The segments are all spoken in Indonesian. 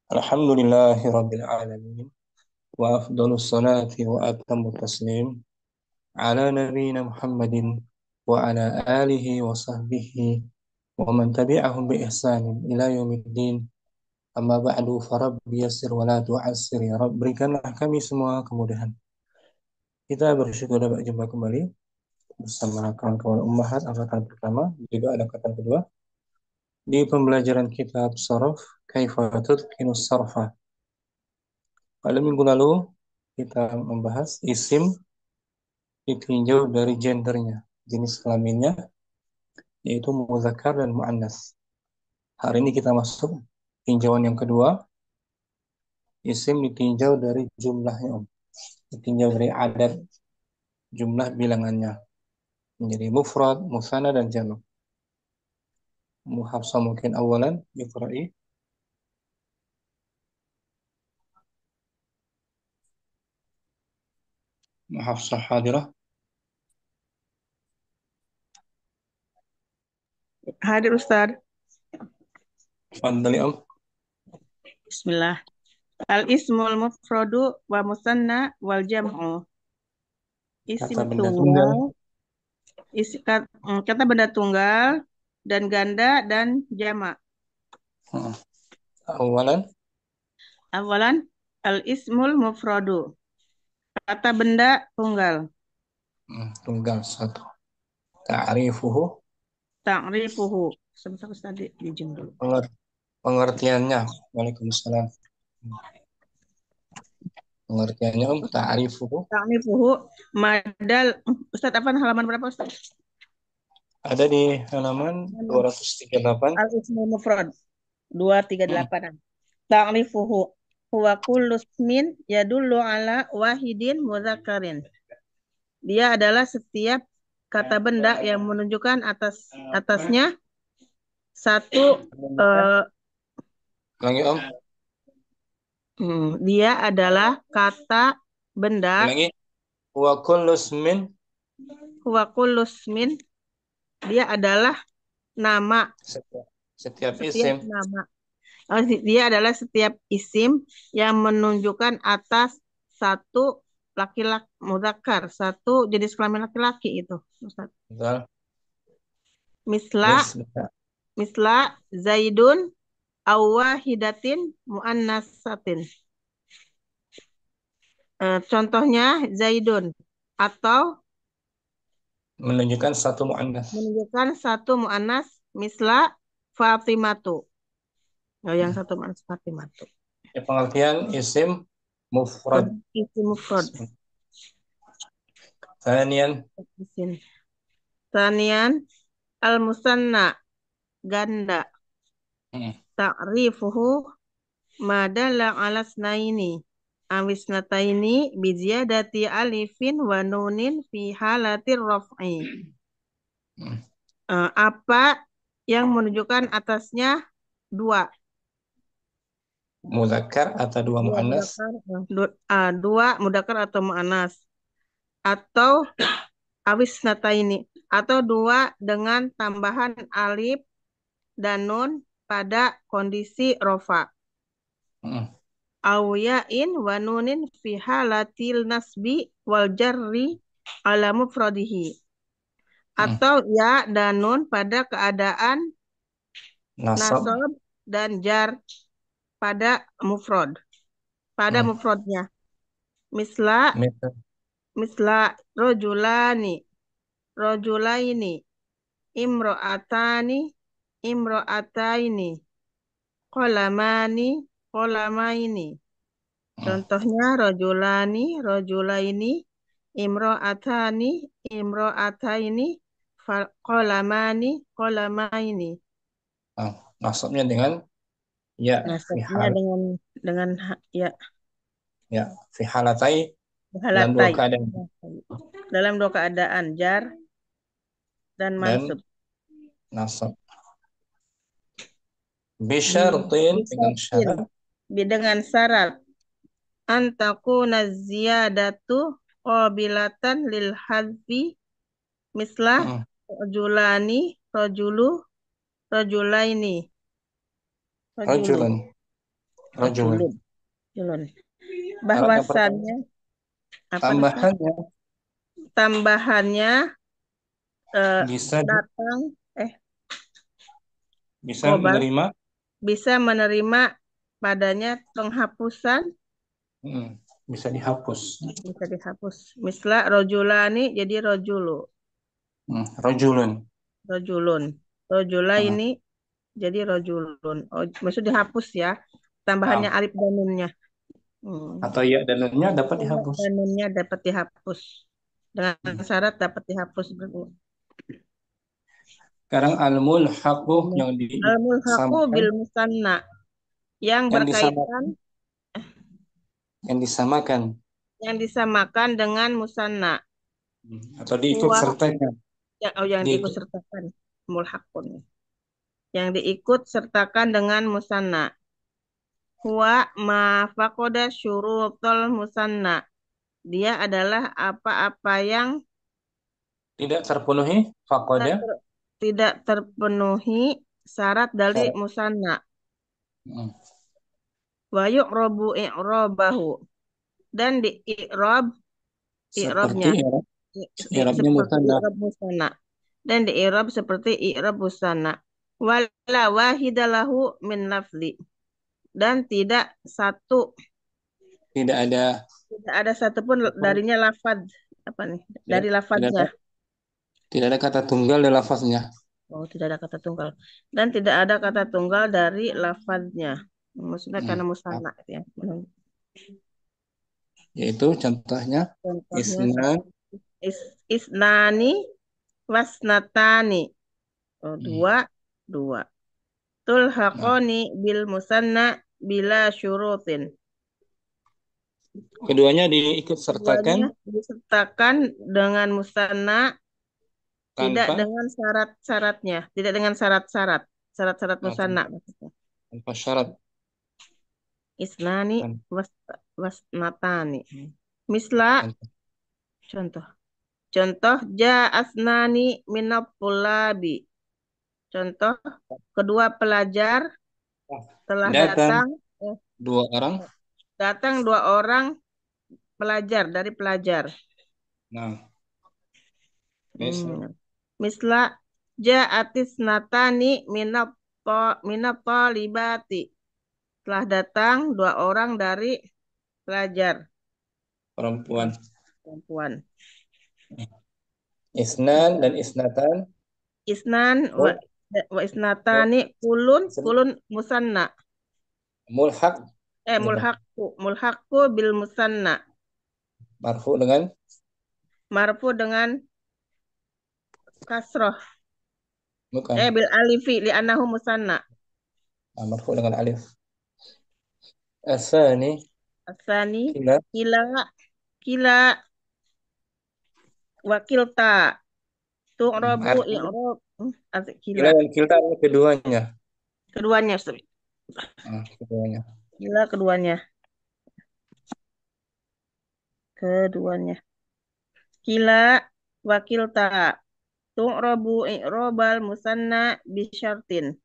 Alhamdulillahi Rabbil Alamin wa afdalus salati wa atammu taslim ala nabiyyina Muhammadin wa ala alihi wa sahbihi wa man tabi'ahum bi ihsanin ila yaumiddin amma ba'du farabbi yassir wa la tu'assir ya Rabb, berikanlah kami semua kemudahan. Kita bersyukur dapat jumpa kembali bersama kawan-kawan ummahat angkatan pertama, juga ada angkatan kedua di pembelajaran kitab Sharaf Kaifa Tutqinus Sarfa. Pada minggu lalu kita membahas isim ditinjau dari gendernya, jenis kelaminnya, yaitu muzakkar dan muannas. Hari ini kita masuk tinjauan yang kedua, isim ditinjau dari jumlahnya, ditinjau dari adat jumlah bilangannya, menjadi mufrad, musanna dan jamak. Hafsah mungkin awalan, Iqra'i. Hafsah hadirah. Hadir Ustaz. Fadli Am. Bismillah. Al-ismul mufradu wa musanna wal jam'u. Kata Isim benda tunggal. tunggal, kata benda tunggal dan ganda dan jamak. Awalan. Awalan al-ismul mufradu. Kata benda tunggal. Tunggal satu. Ta'rifuhu. Ta'rifuhu. Sebentar Ustaz dijeng dulu. Pengertiannya. Waalaikumsalam. Pengertiannya ta'rifuhu. Ta'rifuhu madal. Ustaz apa halaman berapa Ustaz? Ada di halaman 238. Al-ismul mufrad 238. Ta'rifuhu huwa kullu ismin yadullu ala wahidin mudzakkarin. Dia adalah setiap kata benda yang menunjukkan atasnya satu Ulangi Om. Dia adalah kata benda Ulangi. Wa kullu ismin. huwa kullu ismin. Dia adalah nama. Setiap Setiap isim. nama. Dia adalah setiap isim yang menunjukkan atas satu laki-laki mudzakkar, satu jenis kelamin laki-laki itu, Ustaz. Betul. Misla Zaidun awahidatin muannasatin. Contohnya Zaidun atau menunjukkan satu muannas. Menunjukkan satu muannas, misla Fatimatu. Yang satu muannas Fatimatu. Pengertian isim mufrad. Isim mufrad. Tanian al-musanna ganda. Ta'rifuhu madalla ala snaini awisnataini biziyadati alifin wa nunin fi halatir raf'i. Apa yang menunjukkan atasnya dua? Mudzakkar atau dua muannas? Dua mudzakkar atau muannas. Atau awisnataini atau dua dengan tambahan alif dan nun pada kondisi rofa. Awiyain wa nunin fi halatil nasbi wal jarri ala mufradihi. Atau ya dan nun pada keadaan nasab dan jar pada mufrad. Pada mufradnya. Misla rojulani, rojulaini, imro'atani, imro'ataini, kolamani, kolamaini. Contohnya rojulani, rojulaini, imro'atani, imro'ataini, kolamani, kolamaini. Nasabnya dengan ya. Nasabnya dengan ya. Ya, fi halatai. Dalam dua keadaan jar dan mansub. Nasab. Bisyartin dengan syarat. Antakuna ziyadatu qabilatan lil hadfi mislah rajulani, rajulu, rajulaini. rajulun. Rajulun. Rajulun. Syarat yang pertama, Bahwasannya apa nasnya? tambahannya Tambahannya eh, bisa datang eh bisa global menerima, bisa menerima padanya penghapusan, mm, bisa dihapus. bisa dihapus. Misla rojulani jadi rojulu, Rajulun. rojulun. Rojula Ah, ini jadi rojulun. Oh, maksud dihapus ya. Tambahannya ah. alif dan nunnya. Hmm. Atau ya dan nunnya dapat Ya, dihapus. dan nunnya dapat dihapus. Dengan Hmm. syarat dapat dihapus. Sekarang al-mulhaqu yang Al-mulhaqu disamakan, bil musanna yang yang berkaitan, disamakan, yang disamakan, yang disamakan dengan musanna. atau diikut Huwa sertakan, yang diikut diikut sertakan mulhaqun. Yang diikut sertakan dengan musanna. Huwa ma faqada syurutul musanna. Dia adalah apa-apa yang tidak terpenuhi tidak fakoda tidak terpenuhi syarat dari syarat. musanna. Hmm. Wa yu'rabu i'rabahu. Dan di Seperti i'rabnya ya, i'rabnya seperti musanna. i'rab musanna. Dan di i'rab seperti i'rab musanna. Wala wahidalahu min lafzi. Dan Tidak ada tidak ada satupun darinya lafad apa nih? tidak Dari tidak lafadznya. ada tidak ada kata tunggal dalam lafaznya, Oh, tidak ada kata tunggal. Dan tidak ada kata tunggal dari lafadznya. Maksudnya hmm. karena Ah, musanna gitu ya. yaitu contohnya Contohnya isnan, isnani wasnatani. Oh, hmm. dua, dua. Nah, Tulhaqoni bil musanna bila syurutin. keduanya diikut sertakan Keduanya disertakan dengan musanna tidak tanpa dengan syarat-syaratnya, tidak dengan syarat-syarat, syarat-syarat ah, musanna tanpa, maksudnya. tanpa syarat. Isnani Tan- was wasnatani. Misla tanpa. contoh. Contoh asnani minat tulabi. Contoh kedua pelajar Ah, telah datang datang eh, dua orang. datang dua orang pelajar dari pelajar. Nah, misal Hmm. Misla atis natani minat talibati. Telah datang dua orang dari pelajar perempuan. perempuan. Isnan dan isnatan Isnan mul, wa mul, isnatani kulun musanna. mulhaq dengan Mulhaqku bil musanna. marfu dengan Marfu dengan kasroh. bukan Bil alifi li anahu musanna. marfu dengan alif. Asani Asani kila kila kila wakilta. Tu'rabu artinya i'rab asik kila kila. dan kilta adalah keduanya. Keduanya, sorry. Keduanya. Kila keduanya. Keduanya. Kila wakilta. Tu'rabu i'rabal musanna bisyartin.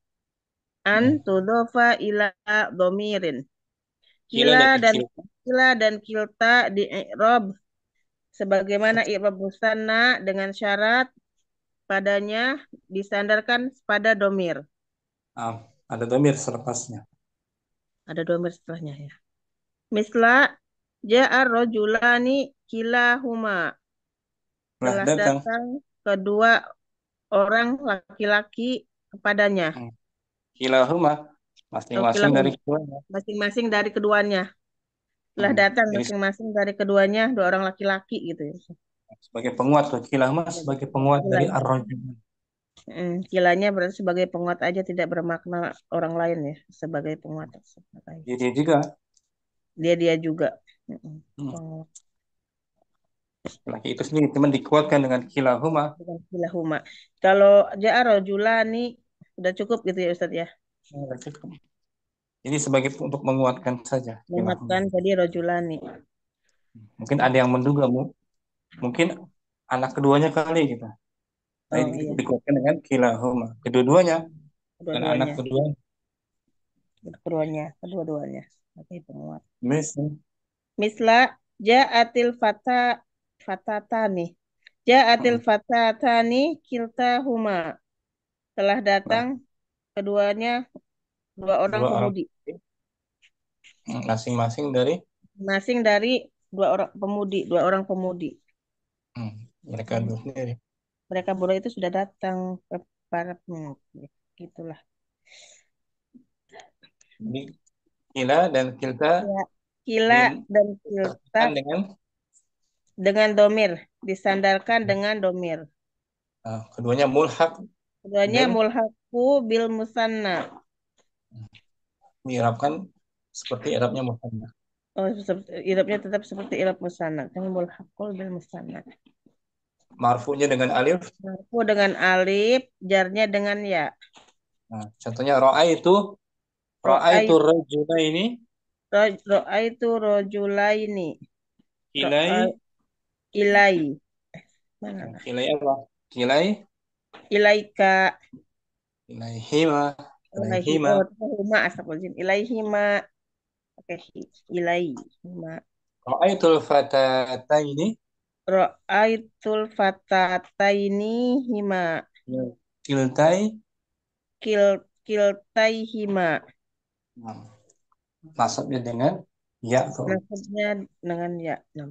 An Hmm. tudhofa ila domirin. Kila Kila dan dan kilta kila dan kilta di i'rab sebagaimana i'rab musanna dengan syarat padanya disandarkan pada domir. ah, ada domir selepasnya. Ada domir setelahnya ya. Misla ja'ar rojulani kilahuma. Telah Telah datang datang kedua orang laki-laki kepadanya. hmm. Kilahuma Oh, masing-masing dari kilahuma. keduanya. Masing-masing dari keduanya. Telah datang Jadi masing-masing dari keduanya dua orang laki-laki gitu ya. sebagai penguat kilahuma sebagai penguat dari Kilanya. ar-rajul. Kilanya berarti sebagai penguat aja tidak bermakna orang lain ya. Sebagai penguat. Jadi juga Dia juga. Mm-mm. hmm. Penguat Laki itu sendiri cuma dikuatkan dengan kilahuma. dengan kilahuma. Kalau ja'a rojulani udah cukup gitu ya Ustadz ya. Jadi sebagai untuk menguatkan saja kilahuma. Menguatkan jadi rojulani. Mungkin ada yang menduga mungkin anak keduanya kali gitu. Tapi Oh iya, dikuatkan dengan kilahuma. Kedua-duanya dan anak kedua-duanya, kedua. kedua-duanya, kedua-duanya. Oke, penguat. Misal. Misla ja'atil fatatani. Ja'atil Hmm. fatatani kiltahuma. Telah datang Nah, keduanya dua orang dua orang pemudi. masing-masing dari Masing dari dua orang pemudi. hmm, mereka Hmm. dua sendiri. Mereka berdua itu sudah datang ke para pemudi. Gitulah. Jadi kila dan kilta Ya. Kila dan kilta disertakan dengan dengan domir. Disandarkan dengan domir. keduanya mulhak Keduanya bil mulhaku bil musanna. diirapkan seperti irapnya musanna. Oh, irabnya tetap seperti irab musanna. Kan mulhaqul bil musanna. Marfu'nya dengan alif. Marfu dengan alif, jarnya dengan ya. Nah, contohnya ro'a itu Ro'ai rajula ini ro'aitu rojulaini. Ro'ai kilai ilai. Mana? kilai apa? Kilai Ilaika. ilaihima Ilaihi. ilaihima Oh, itu huma astagfirullahaladzim. Ilaihima. Oke, ilaihima. ra'aitul fatataini Ro'aitul fatataini hima. kiltai Kil kiltaihima. nah, nasabnya dengan ya tuh. Nasabnya dengan ya. Nam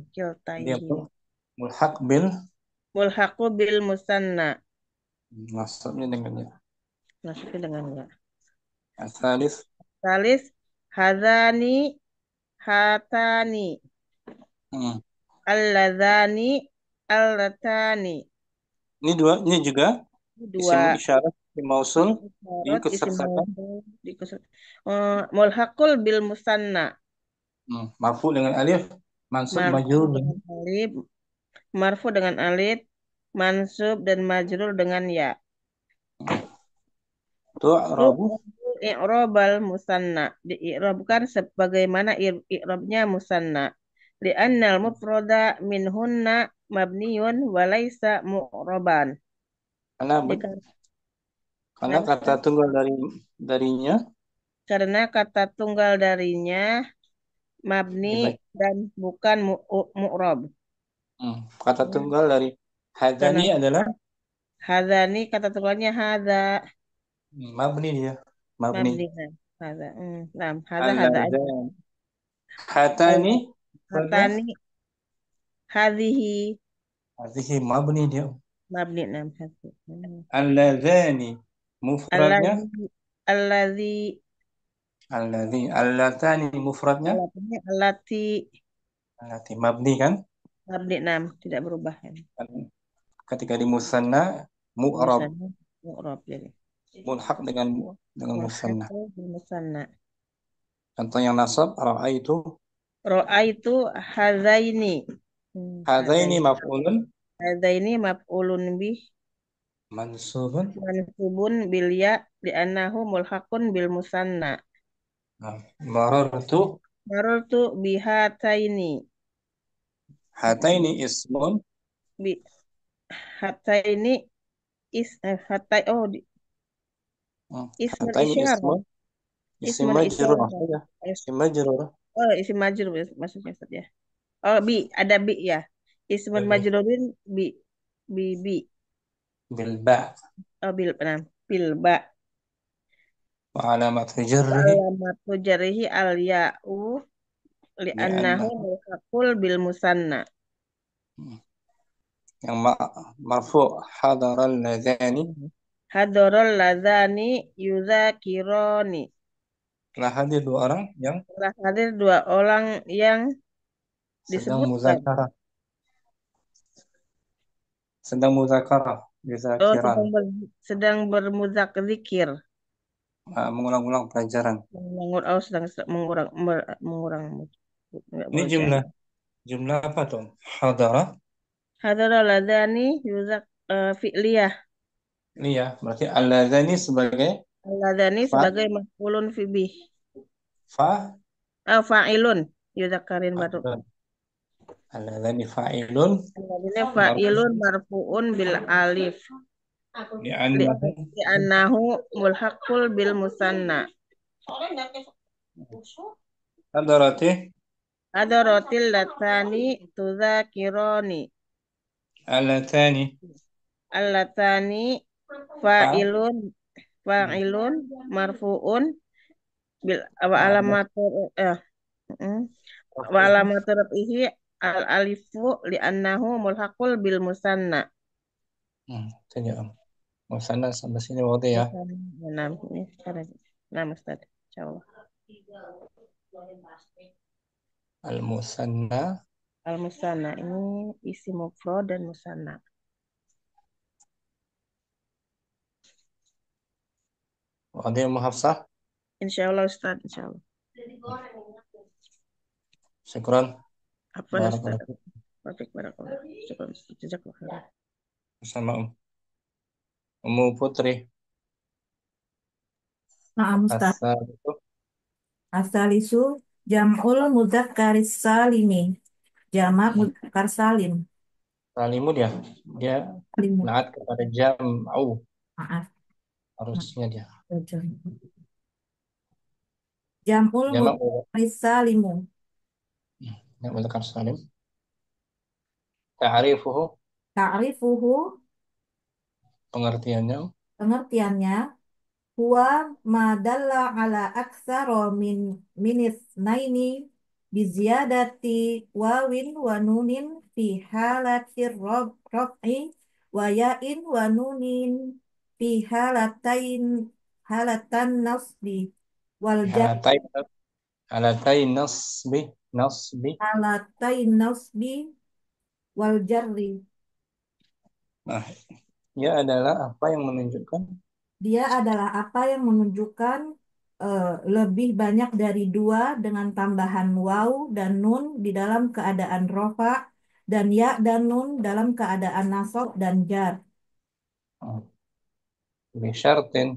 Dia pun kiltaihima. mulhaq bil Mulhaqu bil musanna. nasabnya dengan ya. Nasabnya dengan ya. Asalis Salis hadani hatani hmm. alladzani allatani. Ini juga isim Dua isyarat isim mausul isim isyarat isim disertakan mausul mulhaqul bil musanna. marfu dengan alif mansub Marfu majrur dengan dengan alif, marfu dengan alif, mansub dan majrur dengan ya. tu'rabu I'robal musanna di'irobkan sebagaimana i'robnya musanna. Li'annal mufrada minhunna mabniyun walaysa mu'roban. karena Dikar- karena Kenapa? kata tunggal darinya Karena kata tunggal darinya mabni dibaca dan bukan mu'rob. kata tunggal dari hadani Karena adalah hadani kata tunggalnya hada mabni dia mabni mabni. Hada. Nah, hada aja. al-ladzan hatani Allah mufradnya hatani hadhihi hadhihi mabni dia mabni nam hati. al-ladzani mufradnya Alladzi alladzi al-ladzani mufradnya alatnya alati allati mabni kan. mabni nam tidak berubah kan. Kan ketika di musanna mu'rab Misalnya mu'rab jadi. mulhaq dengan musanna. Mulhaqu bil musanna. Contoh yang nasab ra'aitu Ra'aitu hadzaini. hadaini Hadzaini. maf'ulun Hadzaini maf'ulun bih mansubun mansubun bil ya li'annahu mulhaqun bil musanna. marartu Marartu bihataini. hataini ismun Bi hataini hatai oh ismul hataini isyarat. ismun isim Ismul majrur isyarat. ya isim majrur Oh, isim majrur maksudnya Ustaz ya. Oh, ada bi ya. Ismun Jadi, majrurin bi bi. bil ba Oh, bil ba. wa alamat jarrihi Alamatu jarihi al ya'u li'annahu li'annahu mulhaqul bil musanna. yang marfu hadaral ladzani Hadorol lazani yuzakironi. telah hadir dua orang yang Telah hadir dua orang yang sedang disebutkan. muzakarah sedang muzakarah Oh, dizakiran sedang bermuzak zikir. mengulang-ulang pelajaran. Oh, sedang mengurang nggak Ini berjalan. jumlah apa tuh? Hadara. Hadorol lazani yuzak fi'liyah. Ini ya, berarti al-ladzani sebagai Alladzani fa sebagai maf'ulun fi bih. fa Fa'ilun yuzakarin baru. fa'ilun. Al-ladzani fa'ilun Alladzina marfu fa'ilun marfu'un bil alif. li'annahu Li'annahu mulhaqul bil musanna. Hadarati Hadarotil latani tudzakironi. alatani Allatani fa fa'ilun fa'ilun marfu'un bil wa ma'ruf alamatur mm, wa rafihi. alamatur rafihi al alifu li annahu mulhaqul bil musanna. Tanya Om. Musanna sampai sini waktu ya. Musanna. Nah, ini sekarang. Nah, Ustaz. Insyaallah. Al-musanna. Al musanna ini isi mufrad dan musanna. Waktu yang Hafsah. Insyaallah Ustaz, insyaallah. Syukran. Apa Ustaz? Barakallahu. Wafik barakallah. Syukur Ustaz. Jazakallah khairan. Sama Om. Ummu Putri. Nah, Ustaz. Asal itu Asalisu jam'ul mudzakkaris salimi. Jamak mudzakkar salim. Salimud ya. Dia Salimut. naat kepada jam. Maaf. Harusnya dia. Jam'ul Jamak mudzakkaris salimu. mudzakkar salim. Ta'rifuhu Ta'rifuhu pengertiannya. pengertiannya huwa madalla ala aksara minis naini biziyadati wawin wa nunin fi halatir raf'i wa ya'in wa nunin fi halatan nasbi wal jar Halatai halatai nasbi. halatain nasbi wal jarri. Nah, ia adalah apa yang menunjukkan Dia adalah apa yang menunjukkan lebih banyak dari dua dengan tambahan waw dan nun di dalam keadaan rofa dan ya dan nun dalam keadaan nasab dan jar. bisyartin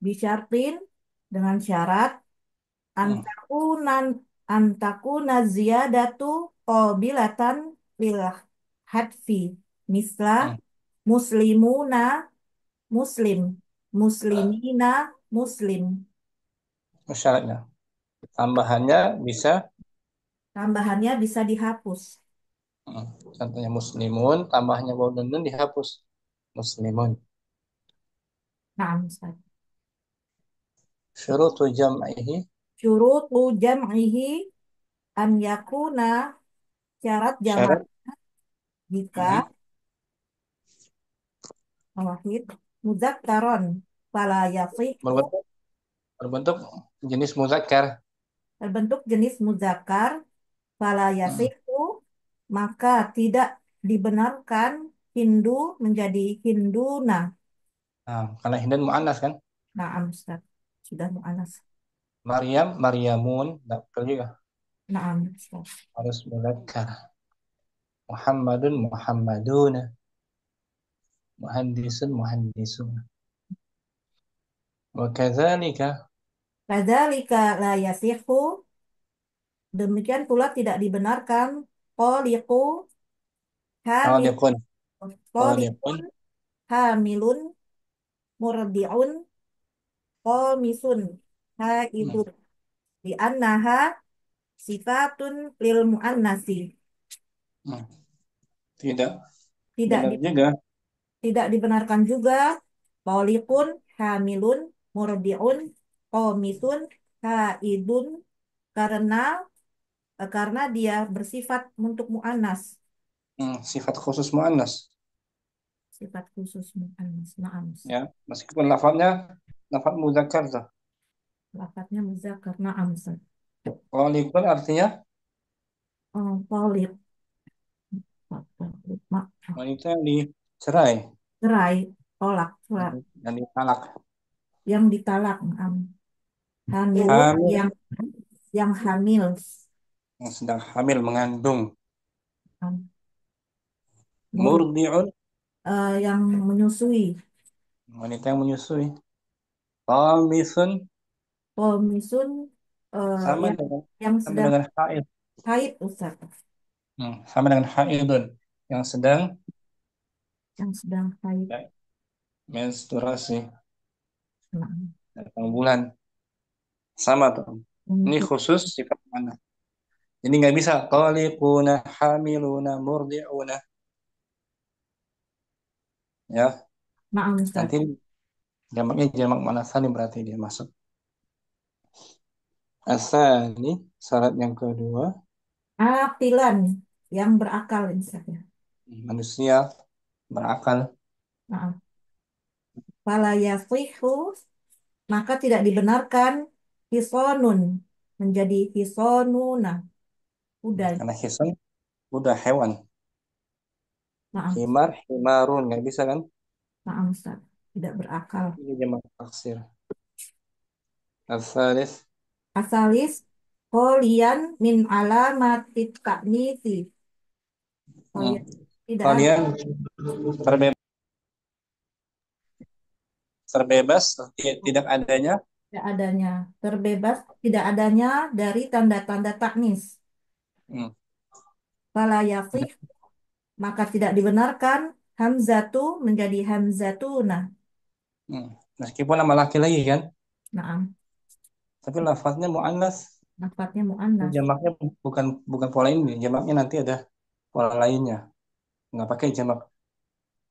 Bisyartin dengan syarat antakunan antakuna ziyadatu qabilatan lil hadfi misla muslimuna muslim muslimina muslim. syaratnya. Tambahannya bisa Tambahannya bisa dihapus. contohnya muslimun, tambahnya waw dan nun dihapus. Muslimun. Nah, Ustaz. Syurutu jam'ihi Syurutu jam'ihi an yakuna syarat jamak syarat jika wahid muzakkaron fala yasihu berbentuk berbentuk jenis muzakkar. berbentuk jenis muzakkar fala Hmm. yasihu maka tidak dibenarkan Hindu menjadi Hinduna. Nah, karena Hindan mu'annas kan. Nah, Ustaz. Sudah mu'anas. Maryam, Maryamun, nah, betul juga. Nah, Ustaz. Harus muzakkar. Muhammadun, Muhammaduna. Muhandisun, Muhandisun. Wa kadzalika Kadzalika la yasihu demikian pula tidak dibenarkan qaliqu hamil khaliqun, khaliqun. qaliqun hamilun murdi'un qamisun Hmm. haidun di annaha sifatun lil muannasi. Hmm. Tidak Tidak benar di, juga. tidak dibenarkan juga qaliqun hamilun murdi'un qamisun haidun karena karena dia bersifat untuk muannas. Sifat khusus mu'annas. Sifat khusus muannas. Naam. Ya, meskipun lafaz muzakkar tuh. Lafadznya muzakkar. Naam. Khaliqun artinya Oh, Polip. wanita yang dicerai, Cerai, tolak, surat. yang ditalak. Yang ditalak. Naam. Hamilun Hamil yang hamil. yang sedang hamil mengandung. Naam. Murdi'un Yang menyusui. wanita yang menyusui. Qamisun Komisun sama yang dengan yang sama sedang dengan haid. haid, Ustaz. Sama dengan haidun yang sedang Yang sedang haid. menstruasi Naam. datang bulan. Sama tuh. Ini Untuk khusus sifat mana? Jadi nggak bisa taliquna, hamiluna, murdi'una. Ya, Naam Ustaz. nanti jamaknya jamak mana salim berarti dia masuk. Asal ini syarat yang kedua, Aqilan yang berakal Ustaz ya. manusia berakal. Naam. Fala yasihu maka tidak dibenarkan hisonun menjadi hisonuna kuda. Karena hisan udah hewan. Naam. Himar, himarun. Nggak bisa kan? Naam Ustaz. Tidak berakal. Ini jamak taksir. Asalis. Asalis kolian min alamatit taknisi. Hmm. Kolian tidak ada, Kalian terbebas, terbebas tidak adanya. tidak adanya terbebas tidak adanya dari tanda-tanda taknis. Hmm. Fala yasih maka tidak dibenarkan hamzatu menjadi hamzatuna. Hmm. Meskipun nama laki lagi kan, Naam. tapi lafadznya muannas. Lafadznya Ini muannas. jamaknya bukan bukan pola ini. Jamaknya nanti ada pola lainnya. Nggak pakai jamak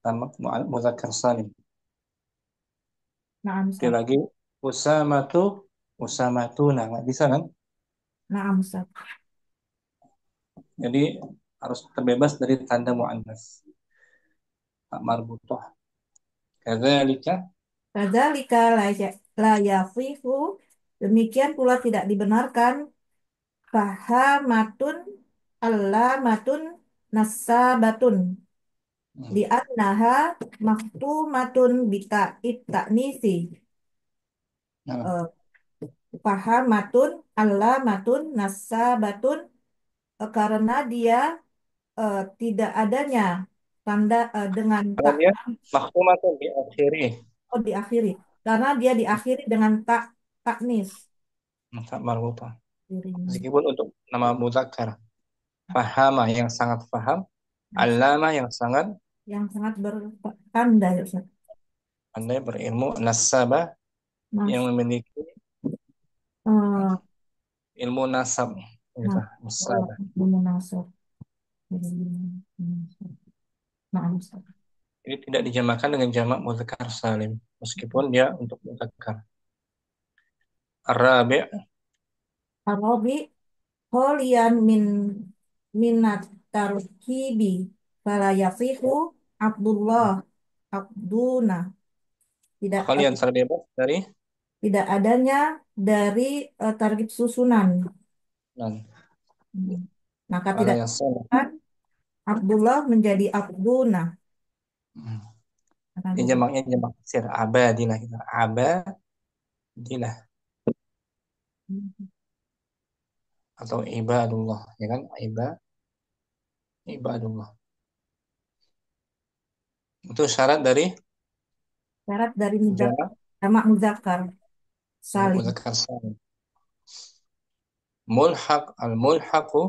tamak muzakkar salim. Naam Dia Ustaz. lagi usamatu, usamatuna. Nggak bisa kan? Naam Ustaz. Jadi harus terbebas dari tanda muannas. Marbutah. Kadzalika. Kadzalika la yasihu demikian pula tidak dibenarkan fahamatun allamatun nasabatun Hmm. li'annaha maktumatun bita ta'nisi. Nah, Eh, fahamatun allamatun nasabatun karena dia tidak adanya tanda dengan karena tak dia maktumatun di akhiri. oh diakhiri karena dia diakhiri dengan tak taknis. Tak marbutah. Dirinya. Meskipun untuk nama muzakkar. Fahama yang sangat faham. Allama yang sangat Yang sangat bertanda ya Ustaz. pandai berilmu. Nasabah yang Mas, memiliki eh, ilmu nasab. Gitu. mas, Nasabah. munasab. Nah, Ustaz. Ini tidak dijamakan dengan jamak muzakkar salim. Meskipun dia untuk muzakkar. Arabi' Arabi holian minat tarkibi fala yasihu Abdullah Abduna tidak kalian terbebas dari tidak adanya dari tarkib susunan. dan Hmm. Maka pada tidak yang salah. kan Abdullah menjadi Abduna. Akan Ini tidak. jamaknya jamak sir abadilah kita. Abadilah atau ibadullah ya kan ibadullah. Itu syarat dari Syarat dari jamak jamak muzakkar salim. muzakkar salim. Mulhaq al mulhaqu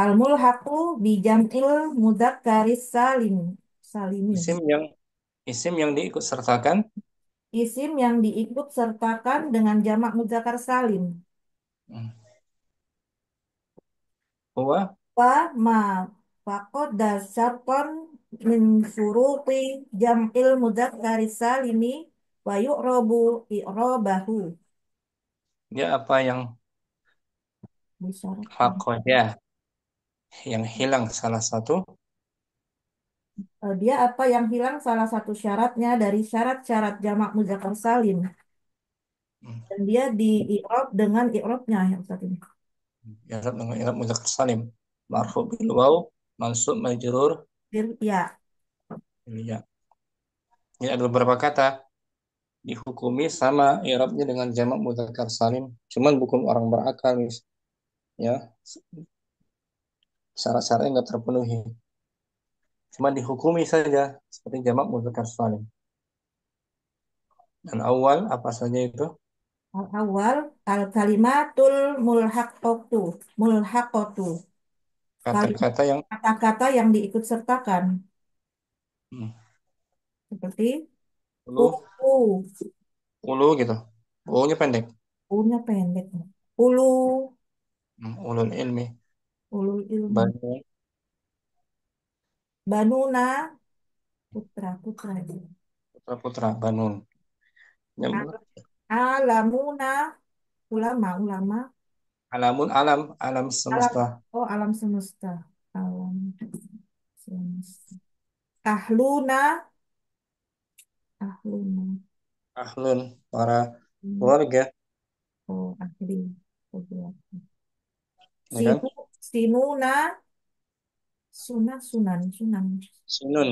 Al mulhaqu bi jam'il mudzakkaris salimi. isim yang diikut sertakan Isim yang diikut sertakan dengan jamak mudzakkar salim. huwa Wa ma faqada syarton min syuruti jam'il mudzakkari salimi wa yu'rabu i'rabahu. dia apa yang Disyaratkan. faqada yang hilang salah satu Dia apa yang hilang salah satu syaratnya dari syarat-syarat jamak mudzakkar salim dan dia di i'rab dengan i'rabnya yang satu ini. i'rab dengan i'rab muzakkar salim marfu bil waw mansub majrur Ya, ya. Ini ada beberapa kata dihukumi sama i'rabnya dengan jamak mudzakkar salim. Cuman bukan orang berakal, ya. Syarat-syaratnya nggak terpenuhi. Cuma dihukumi saja seperti jamak mudzakkar salim. Dan awal apa saja itu? al-awwal al-kalimatul mulhaqatu. Mulhaqatu. Kalimat Kata-kata yang kata-kata yang diikut sertakan hmm, seperti ulu, uu, ulu gitu. U-nya pendek. U-nya pendek. Ulu, Ulul ilmi. ulul ilmi. Banu. Banuna, putra, putra. Putra-putra. Banun. A- Yang- Alamuna, ulama, ulama. Alamun alam. Alam Alam, semesta. oh alam semesta. Alam semesta. Ahluna, ahluna. Ahlun. Para Hmm. keluarga. Oh, ahli. Ya kan? Sinu, sinuna, sunah, sunan, sunan. Sinun.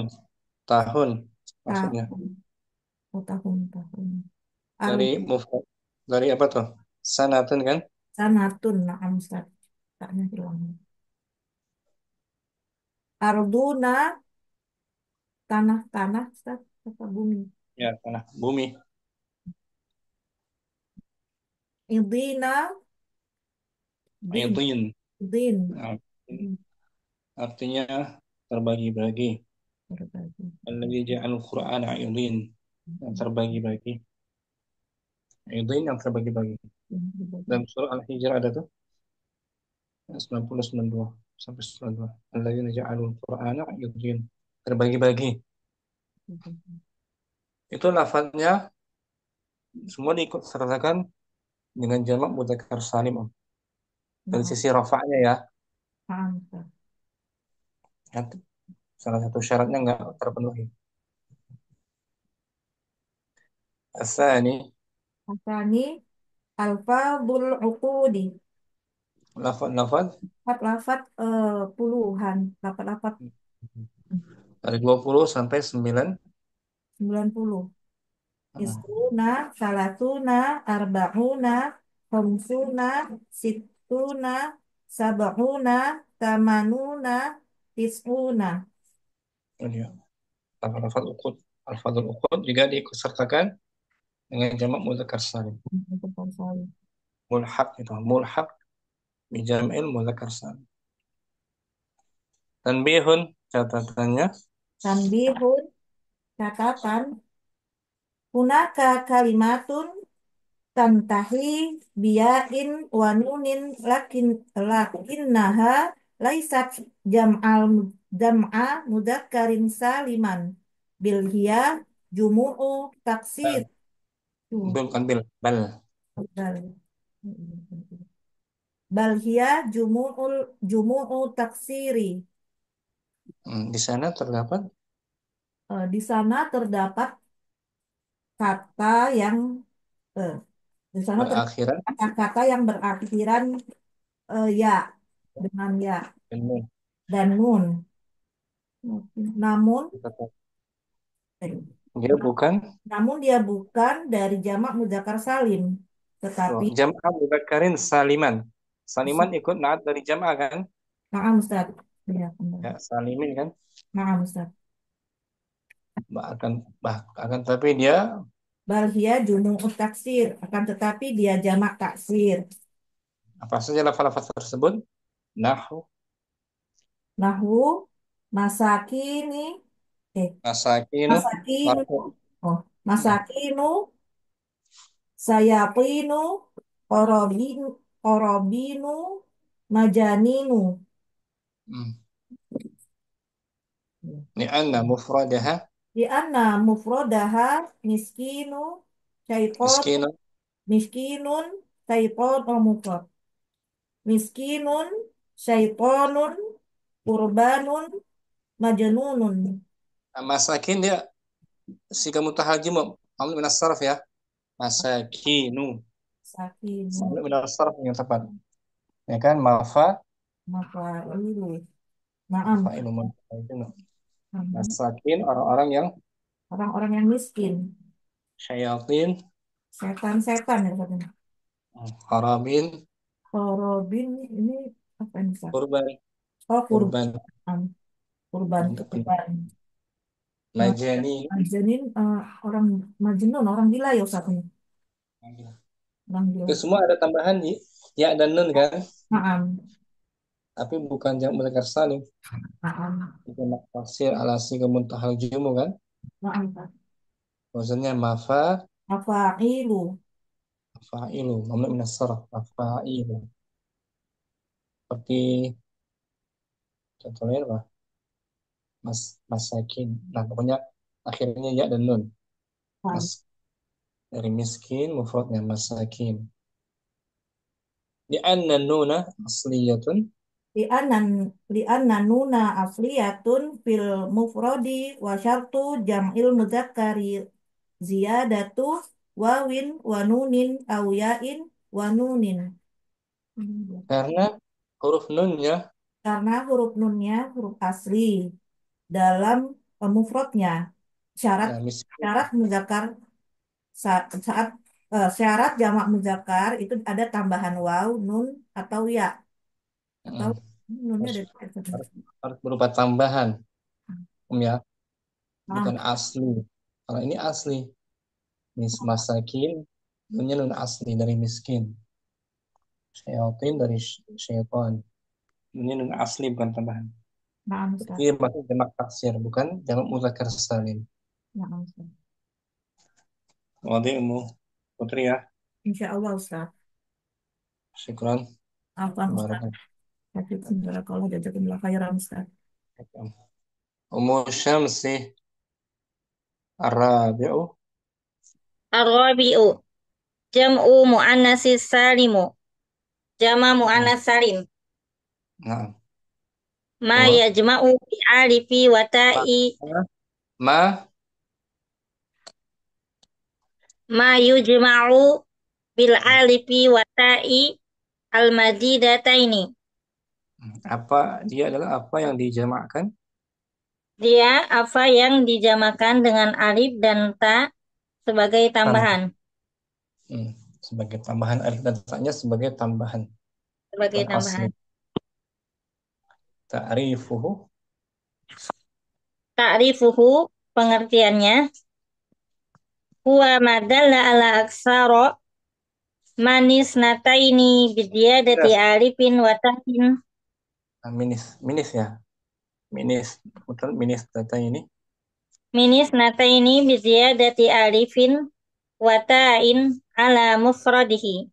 Tahun. Maksudnya. Tahun, oh tahun, tahun. Ar Dari mufrad. Dari apa tuh? Sanatun kan? sanatun, naam Ustaz. Taknya hilang. Arduna, tanah-tanah, Ustaz, apa bumi. Ya, tanah bumi. Idina, din, Aydin. din. Nah, Hmm, artinya terbagi-bagi. berbagi. Alladzi ja'al Qur'an aydin. Yang terbagi-bagi. Aydin yang terbagi-bagi. Berbagi. Dalam surah Al-Hijr ada tuh 90 92 sampai 92. Alladzina ja'alul Qur'ana aydin. Terbagi-bagi. Itu lafadznya semua diikut sertakan dengan jamak mudzakkar salim, Om. Dari Nah, sisi rafa'nya ya. paham, Ustaz. Ya, salah satu syaratnya nggak terpenuhi. Asani, Asani, alfadul uqudi. lafaz-lafaz Lafat-lafat puluhan. Lafat-lafat dari 20 sampai 9. 90. Nah, Isruna, salatuna, arba'una, khamsuna, sittuna, sab'una, tamanuna, tis'una. ini ya. Lafaz uqud. Alfadzul uqud juga diikut sertakan dengan jamak mudzakkar salim. Untuk konsol. Mulhaq itu, mulhaq bi jam'il mudzakkar salim. Tanbihun catatannya Tanbihun, catatan, hunaka kalimatun tantahi biyain wa nunin lakinnaha laisat jam'a mudakkarin saliman bil hiya jumu'u taksir bal, bukan bil, bal. bal bal hiya jumu'u taksiri. Di sana terdapat Di sana terdapat kata yang eh, di sana terdapat berakhiran kata-kata yang berakhiran ya dengan ya dengan dan nun. Namun, eh, dia bukan namun dia bukan dari jamak mudzakkar salim, tetapi jam'ah mudzakkarin saliman. Saliman ikut naat dari jam'ah kan? maaf Ustaz. Ya, benar. Ya, salimin kan? Maaf Ustaz. Akan tapi dia Bal hiya jumu'ut taksir, akan tetapi dia jamak taksir. apa saja lafaz-lafaz tersebut? Nahu, Nahwu masakini eh masakinu, masakinu marfu. oh Hmm, masakinu sayatinu korobinu korobinu majaninu. hmm. Li'anna mufradaha Di anna mufrodaha miskinu syaiton miskinu. miskinun syaiton oh mufrad miskinun syaitonun urbanun majnunun. Masakin dia siga mutahajim ambil min as-sarf ya. Masakinu. Sakinu Ambil min as-sarf yang tepat. Ya kan? mafailu naam Fa'ilu mutahajim. Masakin orang-orang yang orang-orang yang miskin syayatin, setan-setan ya katanya. harabin, Korobin ini apa ini Ustaz? kurban, Oh kurban, kurban kurban yang terpenuh. kurban. Majani, Majnun orang Majnun orang gila ya Ustaz ini. Orang itu gila. semua ada tambahan ya dan nun kan, Naam. tapi bukan jamak mudzakkar salim. Naam. Jamak taksir ala siga muntahal jumu kan, Naam. maksudnya mafa, Afailu. fa'ilu, mamnu minas sarf, fa'ilu. Seperti contohnya apa? Masakin. Nah, pokoknya akhirnya ya dan nun. Nah, Mas dari miskin mufradnya masakin. Di anna nuna asliyatun. li'anan li'anna nuna asliyatun fil mufradi wa syartu jam'il mudzakkari ziyadatu wawin wa nunin au ya'in wa nunin. Karena huruf nunnya Karena huruf nunnya huruf asli dalam mufradnya. Syarat ya miskin. syarat muzakkar saat syarat jamak muzakkar itu ada tambahan waw, nun atau ya atau Mm, nunnya harus, ada. harus, harus berupa tambahan, ya, Ah, bukan asli. Kalau ini asli, masakin, nunnya nun asli dari miskin. Syayatin dari syaitan. Nunnya nun asli bukan tambahan. nah, Berarti Ustaz. masuk jamak taksir, bukan jamak muzakkar salim. Nah, Ustaz. Wadi Ummu Putri ya. Insya Allah Ustaz. Syukran. Afwan Ustaz. Barakallahu. Kalau jazakumullah khairan Ustaz. Ummu Syamsi Ar-Rabi'u. Ar-rabi'u jam'u muannatsis salimu. Jama Hmm. muannas salim. Nah, Ma wa yajma'u bi alifi wa ma ta'i. ma Ma yujma'u bil alifi wa ta'i al-madidataini. apa dia adalah apa yang dijamakkan Dia apa yang dijamakan dengan alif dan ta sebagai tam tambahan. hmm, sebagai tambahan alif dan ta-nya sebagai tambahan Sebagai bukan asli. tambahan. Ta'rifuhu Ta'rifuhu pengertiannya. Huwa madalla ala aksara manis nataini bidiyadati ya. alifin wa ta'in. Minis minis ya, minis betul, minis data ini Minis nataini bidiyadati alifin wa ta'in ala mufradihi.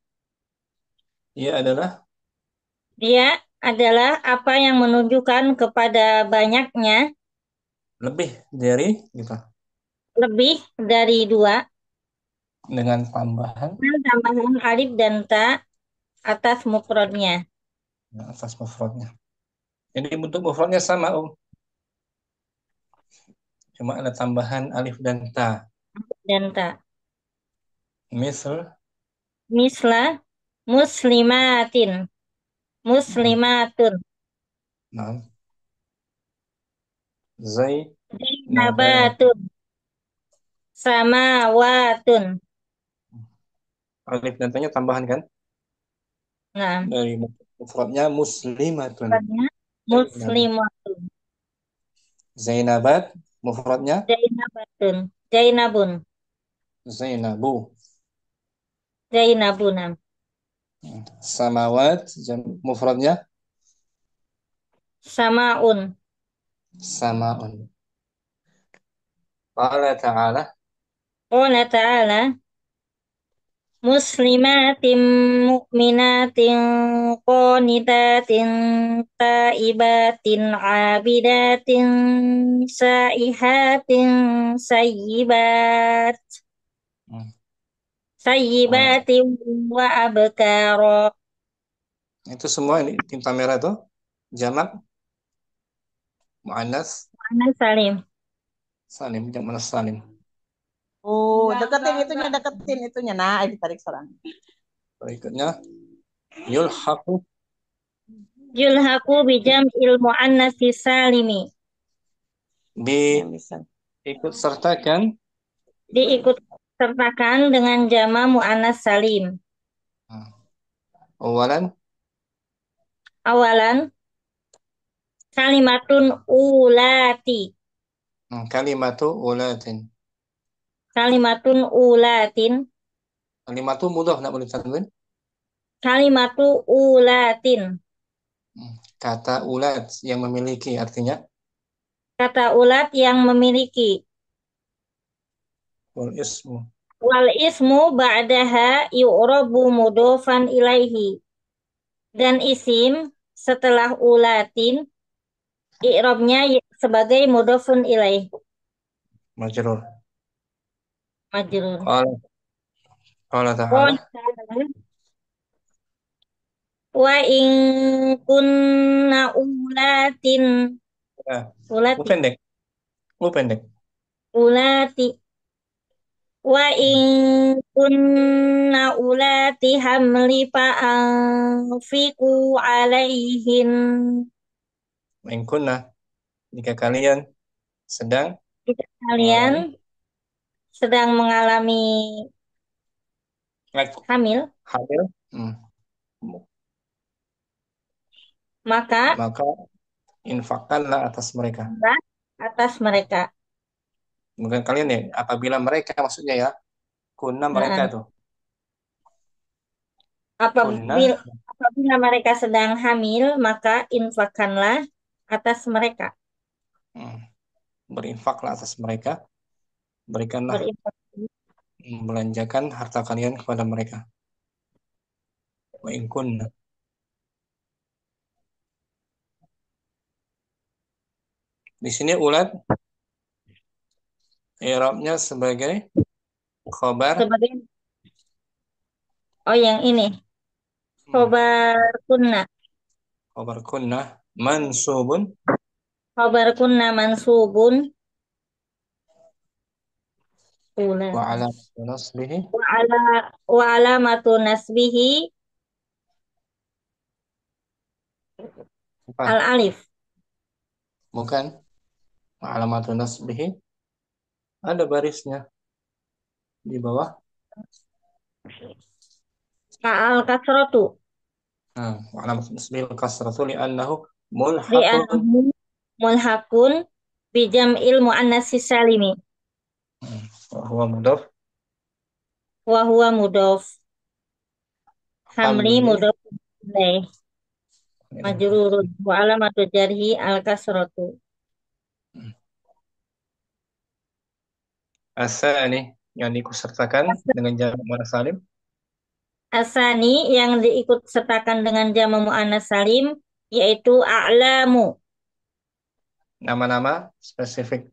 dia adalah Dia adalah apa yang menunjukkan kepada banyaknya lebih dari gitu lebih dari dua dengan tambahan dengan tambahan alif dan ta atas mufradnya atas mufradnya. Jadi bentuk mufradnya sama cuma ada tambahan alif dan ta. dan ta. Misal Misla muslimatin, muslimatun, nah, Zainabat. zainabatun, samawatun. Alif dan ta-nya tambahan kan Nah, dari mufradnya muslimatun. mufradnya Zainab. muslimatun, Zainabat mufradnya zainabatun, zainabun, Zainabu. zainabunam. Samawat mufradnya Samaun. samaun. Qala ta'ala Qala ta'ala muslimatin mu'minatin qanitatin taibatin abidatin saihatin sayyibat Hmm. Oh, sayyibatin wa abkara. itu semua ini tinta merah itu jamak muannas Mana salim. salim, jamak muannas salim. Oh, deketin itunya. Nah, ditarik seorang. Berikutnya yulhaqu Yulhaqu bijam ilmu annasi salimi. diikut sertakan Diikut sertakan dengan jama muannas salim. awalan Awalan kalimatun ulati. kalimatu ulatin. Kalimatun ulatin. Kalimatu mudhaf nak boleh tanwin. Kalimatu ulatin. Kata ulat yang memiliki artinya Kata ulat yang memiliki. wal ismu Wal ismu ba'daha yu'rabu mudofan ilaihi. Dan isim setelah ulatin i'rabnya sebagai mudofun ilaih. Majrur. Majrur. Qala ta'ala. Qala wa in kunna ulatin Ya, lu ulati pendek. Lu pendek. ulati wa in kunna ulati hamli fa anfiqu alaihin. In kunna, jika kalian sedang Jika kalian mengalami sedang hamil, hamil, maka maka infakkanlah atas mereka. atas mereka. Bukan kalian ya, apabila mereka maksudnya ya, kunna mereka Nah, tuh. Kunna, apabila mereka sedang hamil, maka infakkanlah atas mereka. berinfaklah atas mereka, berikanlah, Berinfak. belanjakan harta kalian kepada mereka. Wa in kunna. Di sini ulat i'rabnya sebagai khobar. Sebagai yang ini. Khobar kunna. Khobar kunna mansubun. Khobar kunna mansubun. Wa alamatu nasbihi. Wa alamatu nasbihi al-alif. Bukan. Wa alamatu nasbihi. Ada barisnya di bawah. Al-kasratu. Wa alamatu nasbihi al-kasratu li'annahu mulhaqun. Li'annahu mulhaqun bijam'il mu'annatsi salimi. Wa huwa mudhaf. Wa huwa mudhaf. Hamli mudhaf ilaih. Majrurun wa alamatu jarhi al-kasratu. Asani yang diikutsertakan dengan jamak muannats salim. Asani yang diikut sertakan dengan jamak muannats salim yaitu a'lamu. Nama-nama spesifik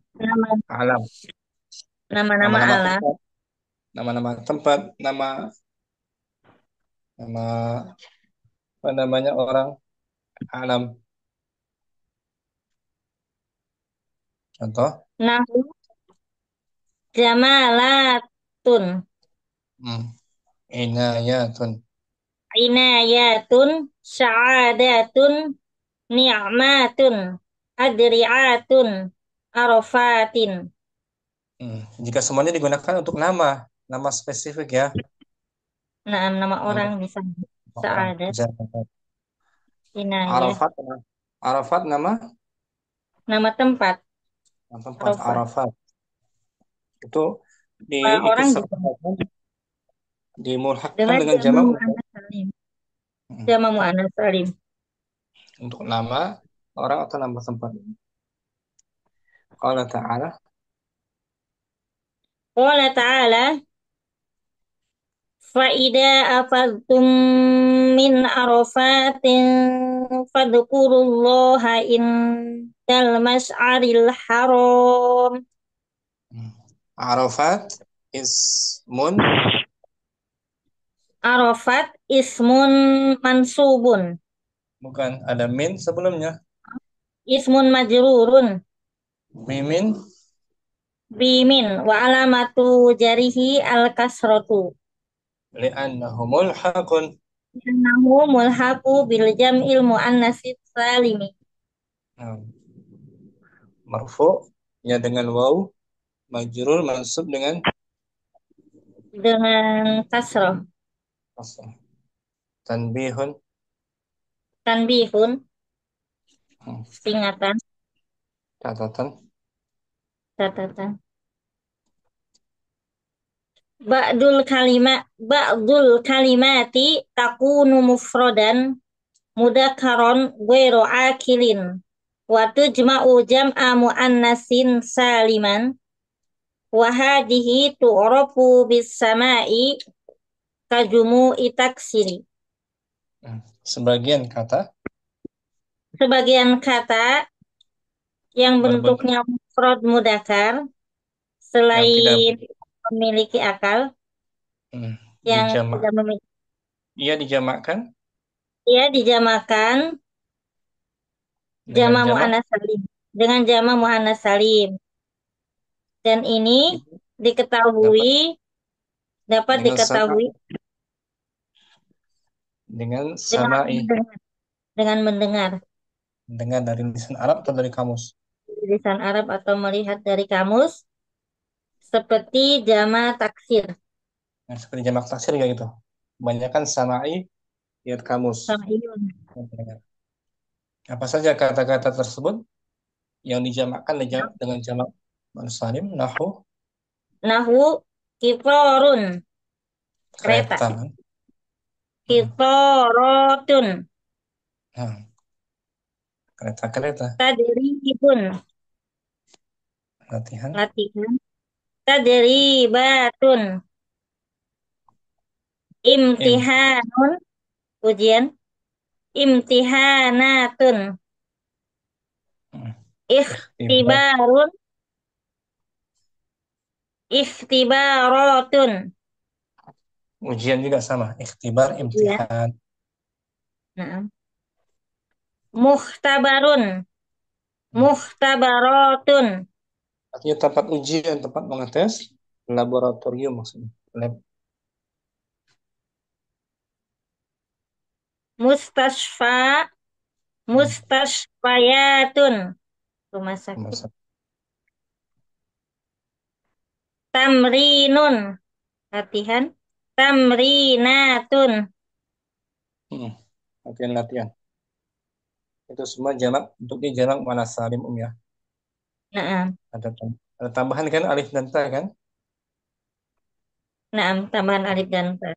alam. Nama-nama alam. Nama-nama tempat, nama apa namanya orang alam. Contoh. Nahu jamalatun. Inayatun. Inayatun, sya'adatun, ni'matun, adri'atun, arafatin. Jika semuanya digunakan untuk nama spesifik ya. Nah, nama orang bisa sa'adat. Inayah. Arafat nama tempat. Arafat. Itu dimulhakkan dengan jamak muannats salim. Jamak muannats salim. Untuk nama orang atau nama tempat. Qala ta'ala Fa'ida afadtum min arafatin fadkurullaha indal mas'aril haram. Arafat ismun mansubun. Bukan, ada min sebelumnya. Ismun majrurun. Bimin wa alamatu jarihi al-kasratu. Li'annahu mulhaqun. Li'annahu mulhaqu bil jam'il muannatsis salimi. Marfu ya dengan waw, majrur mansub dengan kasrah. Tanbihun. Peringatan. Catatan. Ba'dul kalimati takunu mufradan mudakkaron ghairu akilin wa tujma'u jam'a muannatsin saliman Wahadihi tu'rafu bis sama'i kajumu'i taksiri. Sebagian kata Sebagian kata yang berbentuk bentuknya mufrad mudzakkar yang tidak selain memiliki akal, yang dijamak. tidak memiliki, Ia dijamakkan ia dijamakan dengan jama jamak muannas salim dengan jama muannas salim. Dan ini itu dapat dapat dengan sama diketahui dengan dengan sama'i, mendengar, dengan mendengar dengan dari lisan Arab atau dari kamus. tulisan Arab atau melihat dari kamus seperti jama taksir. Nah, seperti jamak taksir kayak gitu. Kebanyakan sama'i lihat kamus. Sama iyun. Apa saja kata-kata tersebut yang dijamakkan dengan jamak muannas salim? Nahu Nahu kifarun kereta, kereta kan? kifarotun Nah, kereta-kereta tadribun latihan. latihan, tadribatun Im imtihanun ujian, imtihanatun hmm, ikhtibar ikhtibarun ikhtibarotun ujian juga sama. Ikhtibar ujian. imtihan. Nah, muhtabarun Hmm. muhtabarotun Artinya tempat ujian, tempat mengetes, laboratorium maksudnya. Lab. mustasfa Hmm. mustasfayatun rumah Rumah sakit, sakit. tamrinun latihan, tamrinatun. Hmm. Latihan-latihan. Itu semua jamak, bentuknya jamak muannas salim ya. Nah, Ada tambahan kan alif dan ta kan? nah, tambahan alif dan ta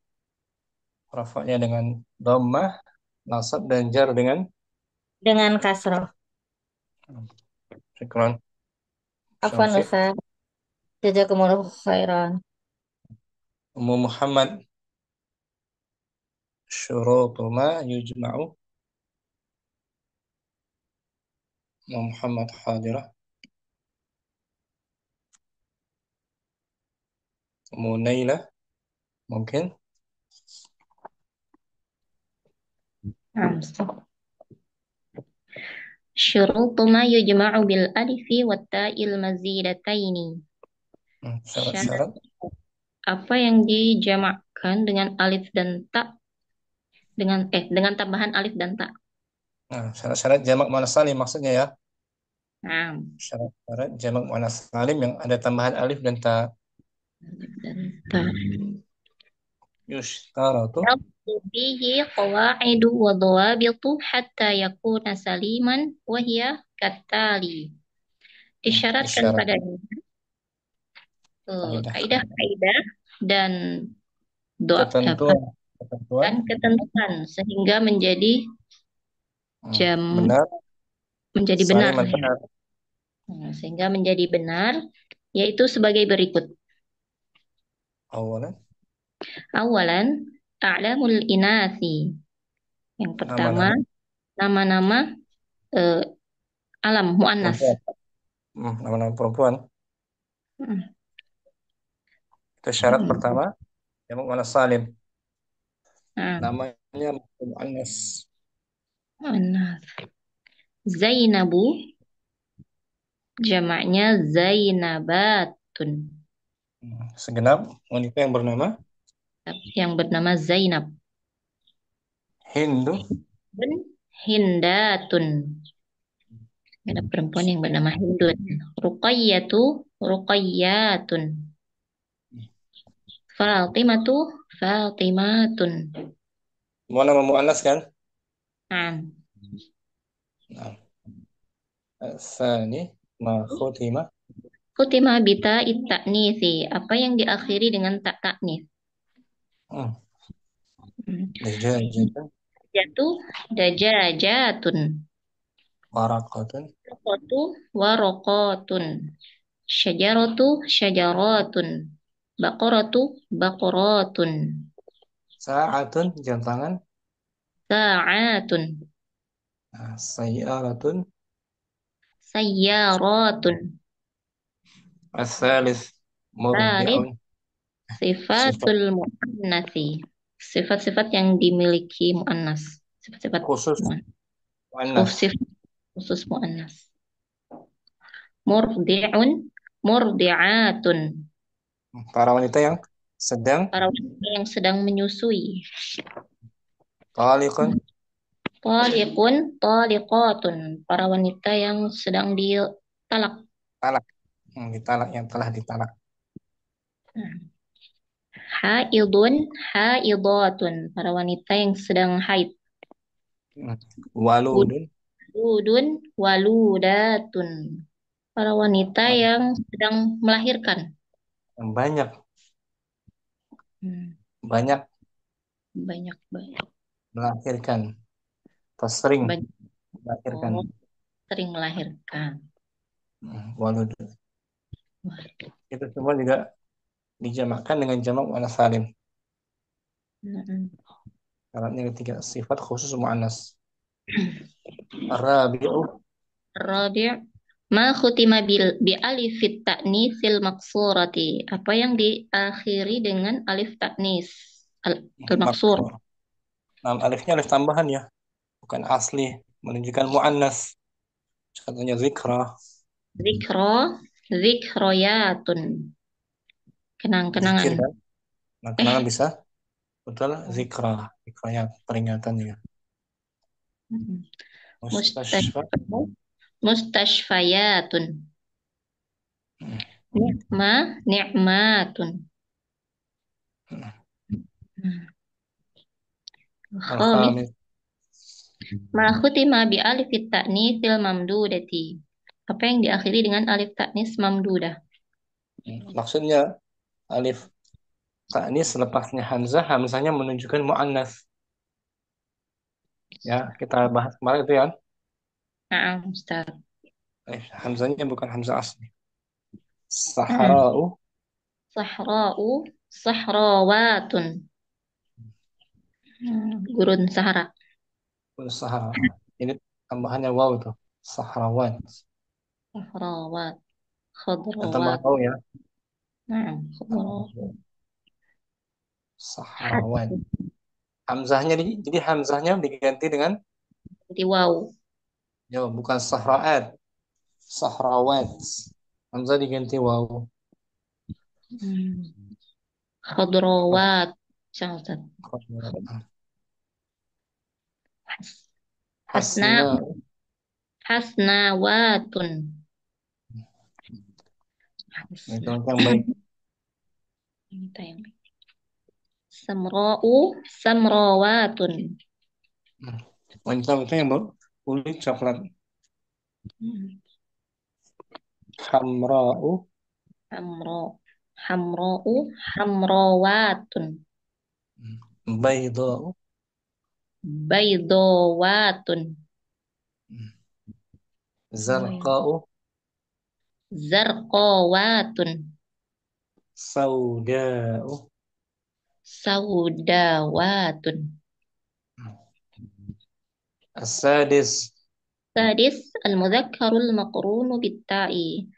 Rafa'nya dengan dhammah, nasab dan jar dengan dengan kasroh. syukran. Afwan Syaufiq. Ustaz, jazakumullahu khairan. Ummu Muhammad syurutu ma yujma'u. Ummu Muhammad hadirah. Ummu Nailah mungkin. شروط ما يجمع بالألف والتاء المزيدتين. Syarat-syarat Apa yang dijamakkan dengan alif dan ta dengan tambahan alif dan ta. syarat-syarat jamak muannas salim maksudnya ya. Nah, Syarat-syarat jamak muannas salim yang ada tambahan alif dan ta. alif dan ta. Yushtaratu فيه قواعد وضوابط حتى يكون سليما وهي كالتالي. Disyaratkan isyarat padanya kaidah kaidah-kaidah dan doa ketentuan ketentuan dan ketentuan sehingga menjadi benar benar. saliman benar. Sehingga menjadi benar yaitu sebagai berikut. Awalan a'lamul inasi. Yang pertama nama-nama alam muannas. Nama-nama perempuan. Itu syarat pertama jamak muannas salim. Namanya muannas. Zainabu jamaknya Zainabatun. Segenap wanita yang bernama Zainab. Hindu Hindatun. Ada perempuan yang bernama Hindun. Ruqayyatun. Fatimatun. semua nama muannas kan? Sani ma khutimah. Khutimah bita ta'nisi. Apa yang diakhiri dengan tak ta'nis? Dajajatun. Warakatun. Warokotun. Syajaratu syajaratun. Baqaratu baqaratun. Sa'atun jam tangan. Sa'atun. Sayyaratun. Sayyaratun. As-salis Thalith murdi'un. Sifat sifatul muannasi. Sifat-sifat yang dimiliki muannas. Sifat-sifat khusus muannas. muannas. Sifat khusus muannas. Murdi'un, murdi'atun. Para wanita yang sedang. Para wanita yang sedang menyusui. Taliqun. Taliqun, taliqatun. Para wanita yang sedang ditalak. Talak. Ditalak, yang telah ditalak. Haidun, haidatun. Para wanita yang sedang haid. Waludun. Waludun, waludatun. Para wanita yang sedang melahirkan. Banyak. Hmm, Banyak Banyak, banyak. melahirkan. Atau sering Banyak. melahirkan. Oh, sering melahirkan. Waludun. Itu semua juga dijamakkan dengan jamak muannas salim. Syaratnya ketiga, sifat khusus muannas. Ar-rabi'u. Rabi' ma khutima bi alifit ta'nisil maksurati. Apa yang diakhiri dengan alif ta'nis al-maksur. Nah, alifnya alif tambahan ya, bukan asli, menunjukkan muannas. Contohnya zikra. Zikro, zikroyatun. Kenang-kenangan. Zikir kan? Nah, kenangan bisa betul zikra. Zikranya peringatan ya. Mustashfa. Mustashfayatun. Ni'ma, ni'matun. Khamis. Al-khamis. Ma khutima bi alifit ta'nisil mamdudati. Apa yang diakhiri dengan alif ta'nis mamdudah? Maksudnya alif ta'nis selepasnya hamzah, hamzahnya menunjukkan muannas. Ya, kita bahas kemarin itu ya. Nah, Ustaz. Hamzahnya bukan hamzah asli. Sahra'u. Sahra'u, sahrawatun. Gurun Sahara. Sahara. Ini tambahannya waw itu. Sahrawat. Sahrawat, Dan tambah khadrawat. waw ya. Nah, khadrawat. Sahrawat. Hamzahnya jadi hamzahnya diganti dengan Di waw. ya bukan sahra'at. Sahrawat. Hamzah diganti waw. Khadrawat. Ustaz. Hasna, Hasna. hasnawatun. Itu yang baik. Kita yang baik. Samra'u, samrawatun. Wanita itu yang baru kulit coklat. Hamra'u. Hamro, hamro'u, hamrawatun. Bayda'u. Baydawatun. Zarqa'u. Zarqawatun. Sauda'u. Saudawatun. As-sadis. Sadis, al-mudhakkarul maqrunu bitta'i.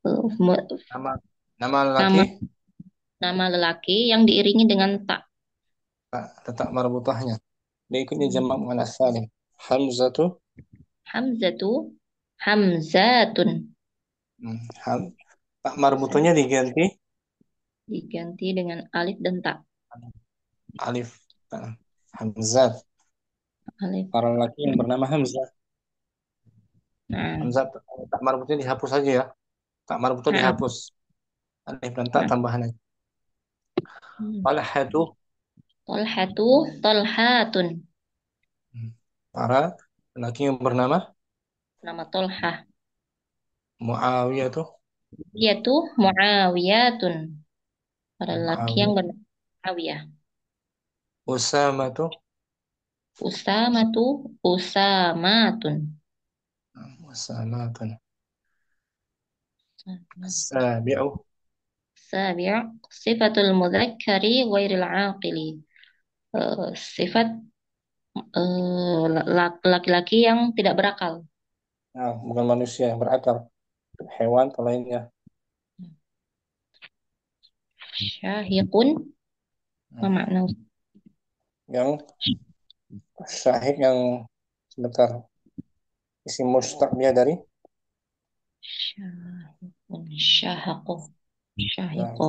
Nama nama lelaki Nama lelaki yang diiringi dengan tak. letak marbutahnya. Berikutnya jamak muannas salim. Hamzatu. Hamzatu, hamzatun. Tak marbutahnya diganti Diganti dengan alif dan tak. alif. Hamzat. Alif. Para lelaki yang bernama Hamzah. Nah, Hamzah tak marbutnya dihapus saja ya. Tak marbutnya dihapus. Alif dan tak tambahannya. Talhatu. Talhatu, talhatun. Para lelaki yang bernama Nama Tolhah. Muawiyah tuh. Dia tuh Muawiyatun. Para lelaki yang Muawiyah. bernama Muawiyah. Usama tuh. Usamatu, usamatun. Usama tuh. السابع Sabi' sifatul mudzakkari ghairil aqili. Sifat laki-laki yang tidak berakal. nah, bukan manusia yang berakal, hewan atau lainnya. Syahiqun apa Hmm. makna? Yang syahid yang sebentar, isim mustaq dia dari Syahiqun syahaqu nah, syahiqu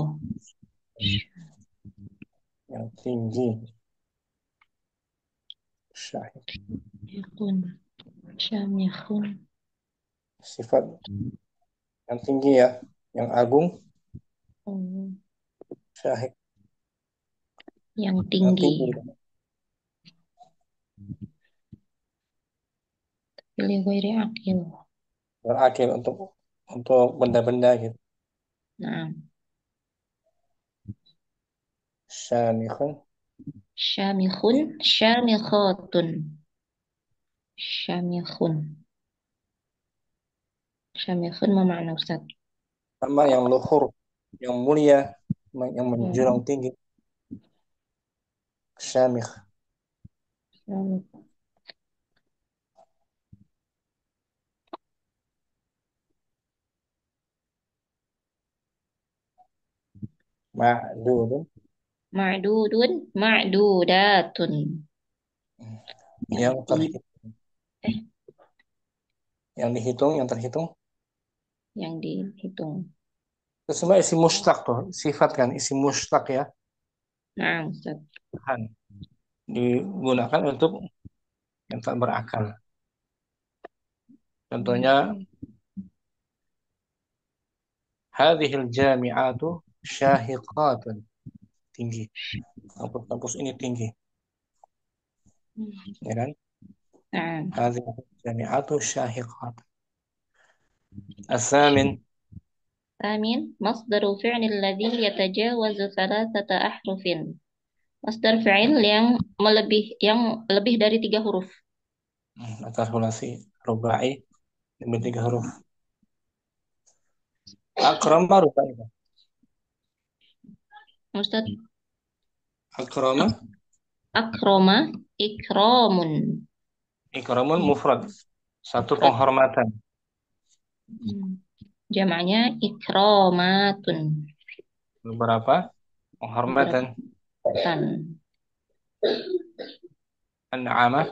yang tinggi, syahid, syahiqun syamikhun sifat yang tinggi ya, yang agung, syahid yang yang tinggi. tinggi, Pilih ghairi aqil. berakil untuk benda-benda gitu. Nah, Syamikhun syamikhun syamikhatun syamikhun syamikhun apa makna Ustaz? sama yang luhur, yang mulia, yang menjulang Hmm. tinggi. Syamikh Syamikh. ma'dudun Ma'dudun ma'dudatun yang yang terhitung, yang dihitung, yang terhitung. yang dihitung. Itu semua isim mustaq tuh, sifat kan isim mustaq ya. Nah, Ustaz. Kan digunakan untuk yang tak berakal. Contohnya hadhil jami'atu syahiqatun, tinggi. Kampus-kampus ini tinggi, ya kan? Nah, Hadhil jami'atu syahiqatun. As-samin Thamin, masdaru fi'lil ladzi yatajawazu thalathata ahrufin. Masdar fi'il yang lebih dari 3 huruf. atas hulasi rubai lebih 3 huruf. Akrama rubai. Ustaz, Akrama akroma ikramun. ikramun mufrad, satu Mufrad. penghormatan. Jamaknya ikramatun. Beberapa penghormatan. Tan. An'ama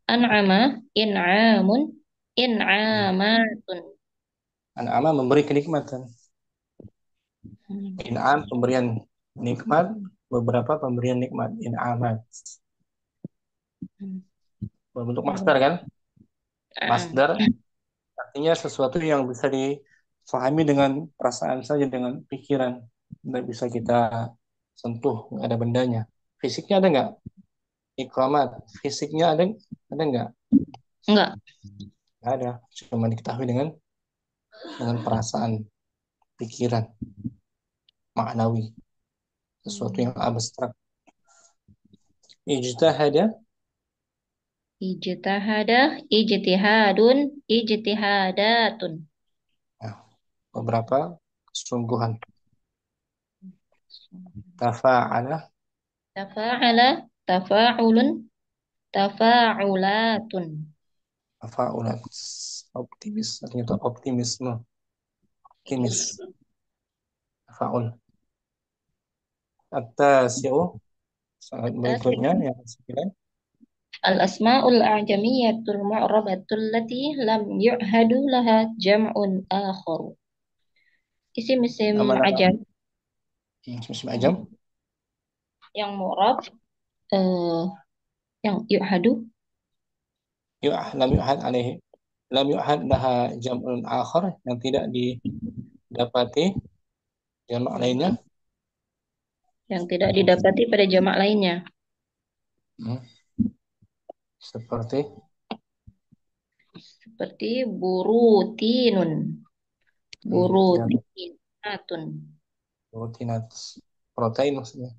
An'ama in'amun in'amatun. an'ama memberi kenikmatan. In'am pemberian nikmat, beberapa pemberian nikmat. In'amat berbentuk masdar kan? Masdar artinya sesuatu yang bisa difahami dengan perasaan saja, dengan pikiran, tidak bisa kita sentuh, nggak ada bendanya. Fisiknya ada nggak? Ikramat fisiknya ada nggak? Enggak. Nggak ada, cuma diketahui dengan perasaan, pikiran, maknawi, sesuatu yang abstrak. Ijtihada Ijtihada ijtihadun ijtihadatun. beberapa kesungguhan. Tafa'ala Tafa'ala tafa'ulun tafa'ulatun. tafa'ulat optimis, ternyata optimisme, optimis. Tafa'ul. At-tasi'u sangat berikutnya yang 9. Al-asma'ul a'jamiyatul mu'rabatul lati lam yu'hadu laha jam'un akhar. Isim-isim Nama-nama ajam isim ajam yang mu'rab yang yu'hadu lam yu'had alaihi, lam yu'had laha jam'un akhar, yang tidak didapati jamak lainnya. yang tidak didapati pada jamak lainnya. Seperti Burutinun. Burutinatun. proteinat, protein maksudnya.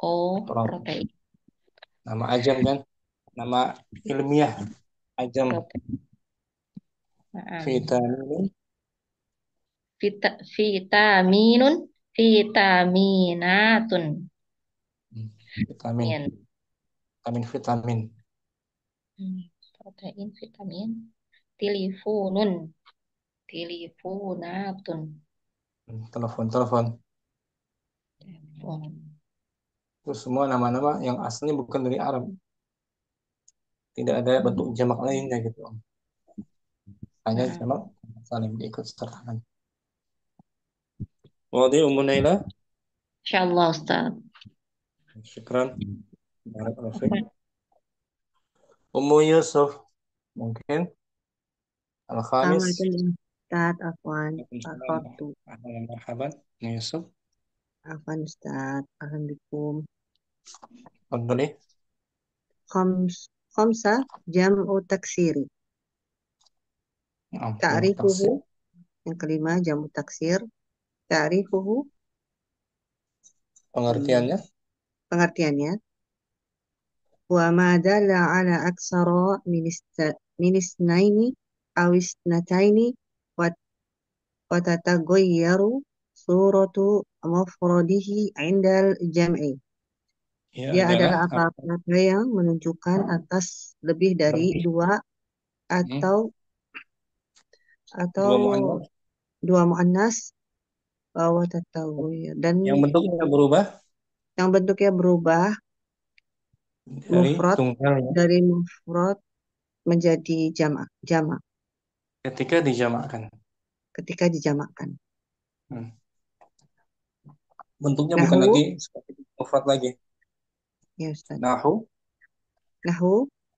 Oh, protein. Nama ajam kan, nama ilmiah ajam. Protein. Vitamin vitaminun, vitaminatun. Vitamin, Min. vitamin. Protein, vitamin. Telefonun, telefonatun. Telepon. Telepon. Itu semua nama-nama yang aslinya bukan dari Arab. Tidak ada bentuk jamak lainnya gitu. Hanya Nah, jamak saling diikut sertakan. Wadi Ummu Naila, insyaallah Ustaz. syukran. Barakallahu fiik. Ummu Yusuf, mungkin Al-Khamis. Assalamualaikum Ustaz Afwan. Barakatuh. Ahlan marhaban, Ummu Yusuf. Afwan Ustaz. Alhamdulillah. Tafadhali. Khamsa jam'u taksiri. Jamak taksir. Ta'rifuhu. Yang kelima jam'u taksir. Ta'rifuhu. Pengertiannya? Pengertiannya. Wa ma dalla ala aksara min isnaini aw isnataini wa tatagayyaru suratu mufradihi indal jam'i. Ya, Dia adalah adalah apa-apa yang menunjukkan atas lebih dari lebih. dua atau Dua muannas dua muannas bahwa tatawir dan yang bentuknya berubah yang bentuknya berubah dari mufrad tunggalnya dari mufrad menjadi jamak ketika dijamakkan. ketika dijamakkan. Bentuknya bukan Nahu, lagi seperti mufrad lagi. ya Ustaz. Nahu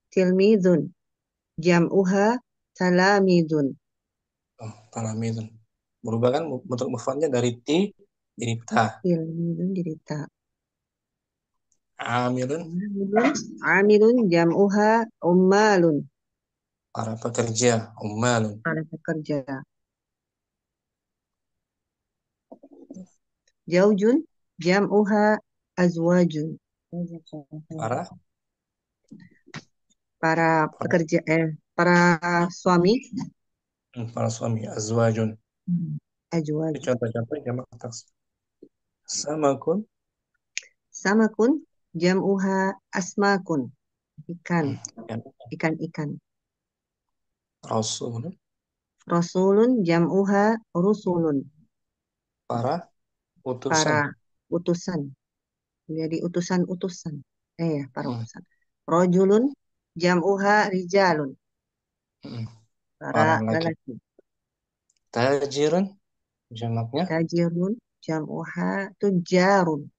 Tilmidun jam'uha talamidun. talamidun. Berubah kan bentuk mufradnya dari ti jadi ta. Tilmidun jadi ta. Amilun Amilun jam'uha ummalun. para pekerja, ummalun. Para pekerja. Zaujun jam'uha azwajun. Para pekerja para suami Para suami, azwajun. azwaj. Contoh-contoh jamak taksir. Samakun jam'uha asmakun. Ikan. Ikan. Rasulun jam'uha rusulun. para utusan. Para utusan. Jadi utusan-utusan. Para utusan. Rajulun jam'uha rijalun. Para lelaki. Tajirun jamaknya. Tajirun jam'uha tujarun.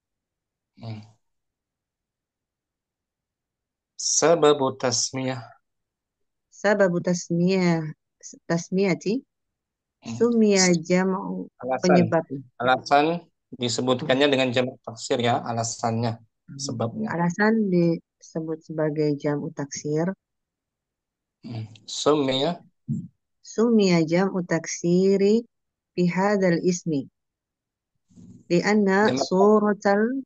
Sababu tasmiyati sumia jam'u penyebab. Alasan disebutkannya dengan jamak taksir ya, alasannya, sebabnya. Alasan disebut sebagai jam'u taksir. Sumia jam'u taksiri fi hadzal ismi. Lianna suratal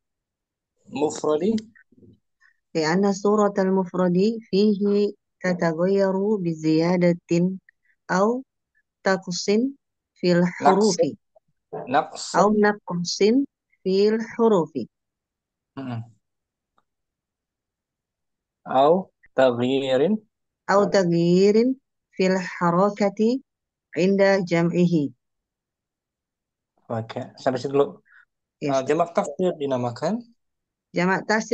mufradi fihi tatagayyaru bi ziyadatin aw taqsin fil hurufi. Aw naqsin fil hurufi. Aw taghyirin fil harakati inda jam'ihi. Oke, sampai situ dulu. Jamak taksir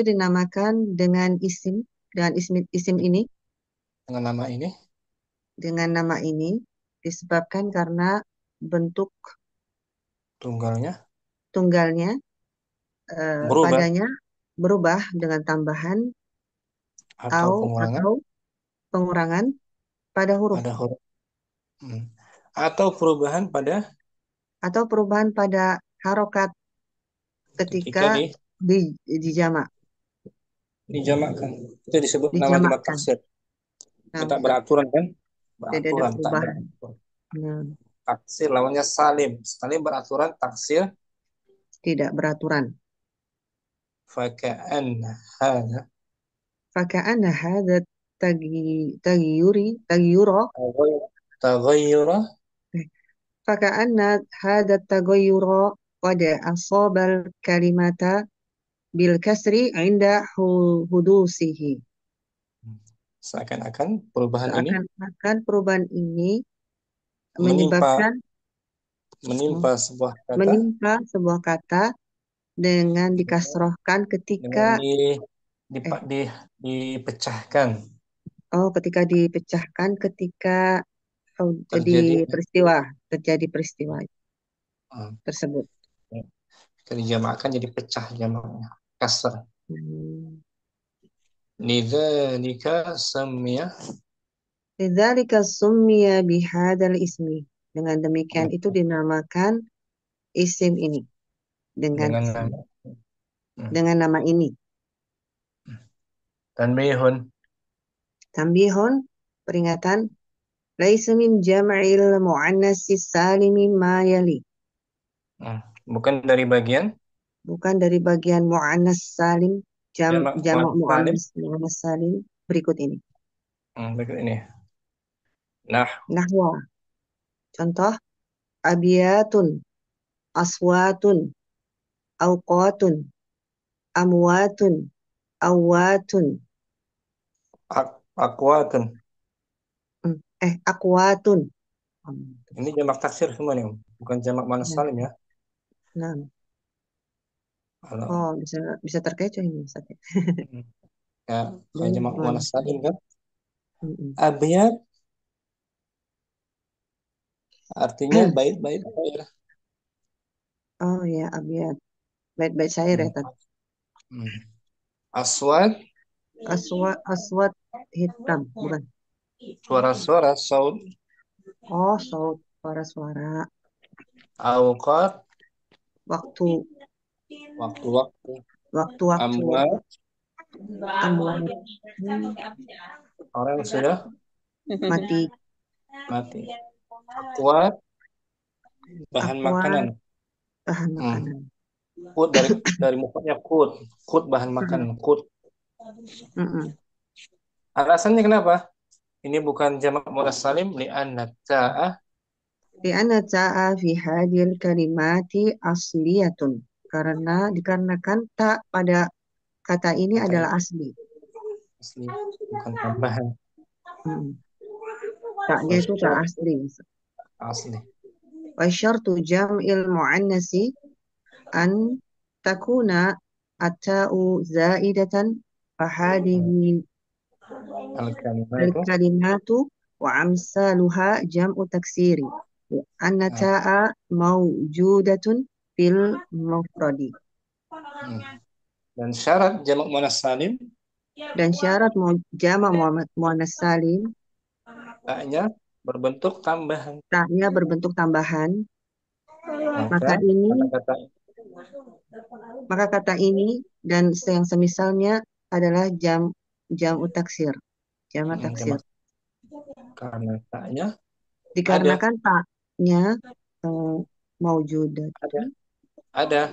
dinamakan dengan isim ini. Dengan nama ini disebabkan karena bentuk tunggalnya padanya berubah dengan tambahan atau pengurangan pada huruf. Atau perubahan pada harokat ketika dijamak. Dijamakkan. Itu disebut nama jamak taksir. Kita beraturan kan? Beraturan. Taksir lawannya salim. Salim beraturan, taksir tidak beraturan. Faka'anna hadha taghayyura فكأن هذا التغير قد أصاب الكلمة بالكسر عند حدوثه. Seakan-akan perubahan ini Seakan-akan perubahan ini menimpa menyebabkan sebuah kata menimpa sebuah kata dengan dikasrohkan dengan ketika dipecahkan ketika dipecahkan ketika terjadi peristiwa tersebut. Kalau dijamakkan jadi pecah jamaknya kasar. Lidzalika summiya bihadzal ismi. Dengan demikian itu dinamakan isim ini dengan nama ini. Tanbihun, peringatan. Laisa min jam'il muannatsis salimi ma yali. Bukan dari bagian muannas salim, jamak muannas salim berikut ini. Berikut ini. Nahwa. Contoh, abiyatun, aswatun, awqatun, amwatun, awwatun. Akwatun. Akwatun. Ini jamak taksir semua nih, bukan jamak muannas salim ya. Nah. Oh, bisa terkecoh ini Ustaz. Ya, kayak jamak muannas salim kan. Abiyat artinya bait-bait syair. Oh ya, abiyat. Bait-bait syair ya tadi. Aswad hitam, bukan. Suara-suara, saud. Oh, saud, suara-suara. Awqat waktu. Amwat orang yang sudah mati. Akwat bahan makanan. Kut dari mufradnya kut bahan makanan, kut. Alasannya kenapa ini bukan jamak muannas salim? Li'anna ta'a fi hadhil kalimati asliyatun. Dikarenakan tak pada kata ini adalah asli, bukan tambahan. Taknya itu tak asli. Wa syartu jam'il muannasi an takuna at-ta'u zaidatan fa hadhihi al-kalimatu wa amsaluha jam'u taksiri anna ta'a mawjudatun fil mufradi. Dan syarat jamak muannas salim taknya berbentuk tambahan. Maka kata ini dan yang semisalnya adalah jam'u taksir, jamak taksir. Karena taknya dikarenakan taknya maujudat. Ada.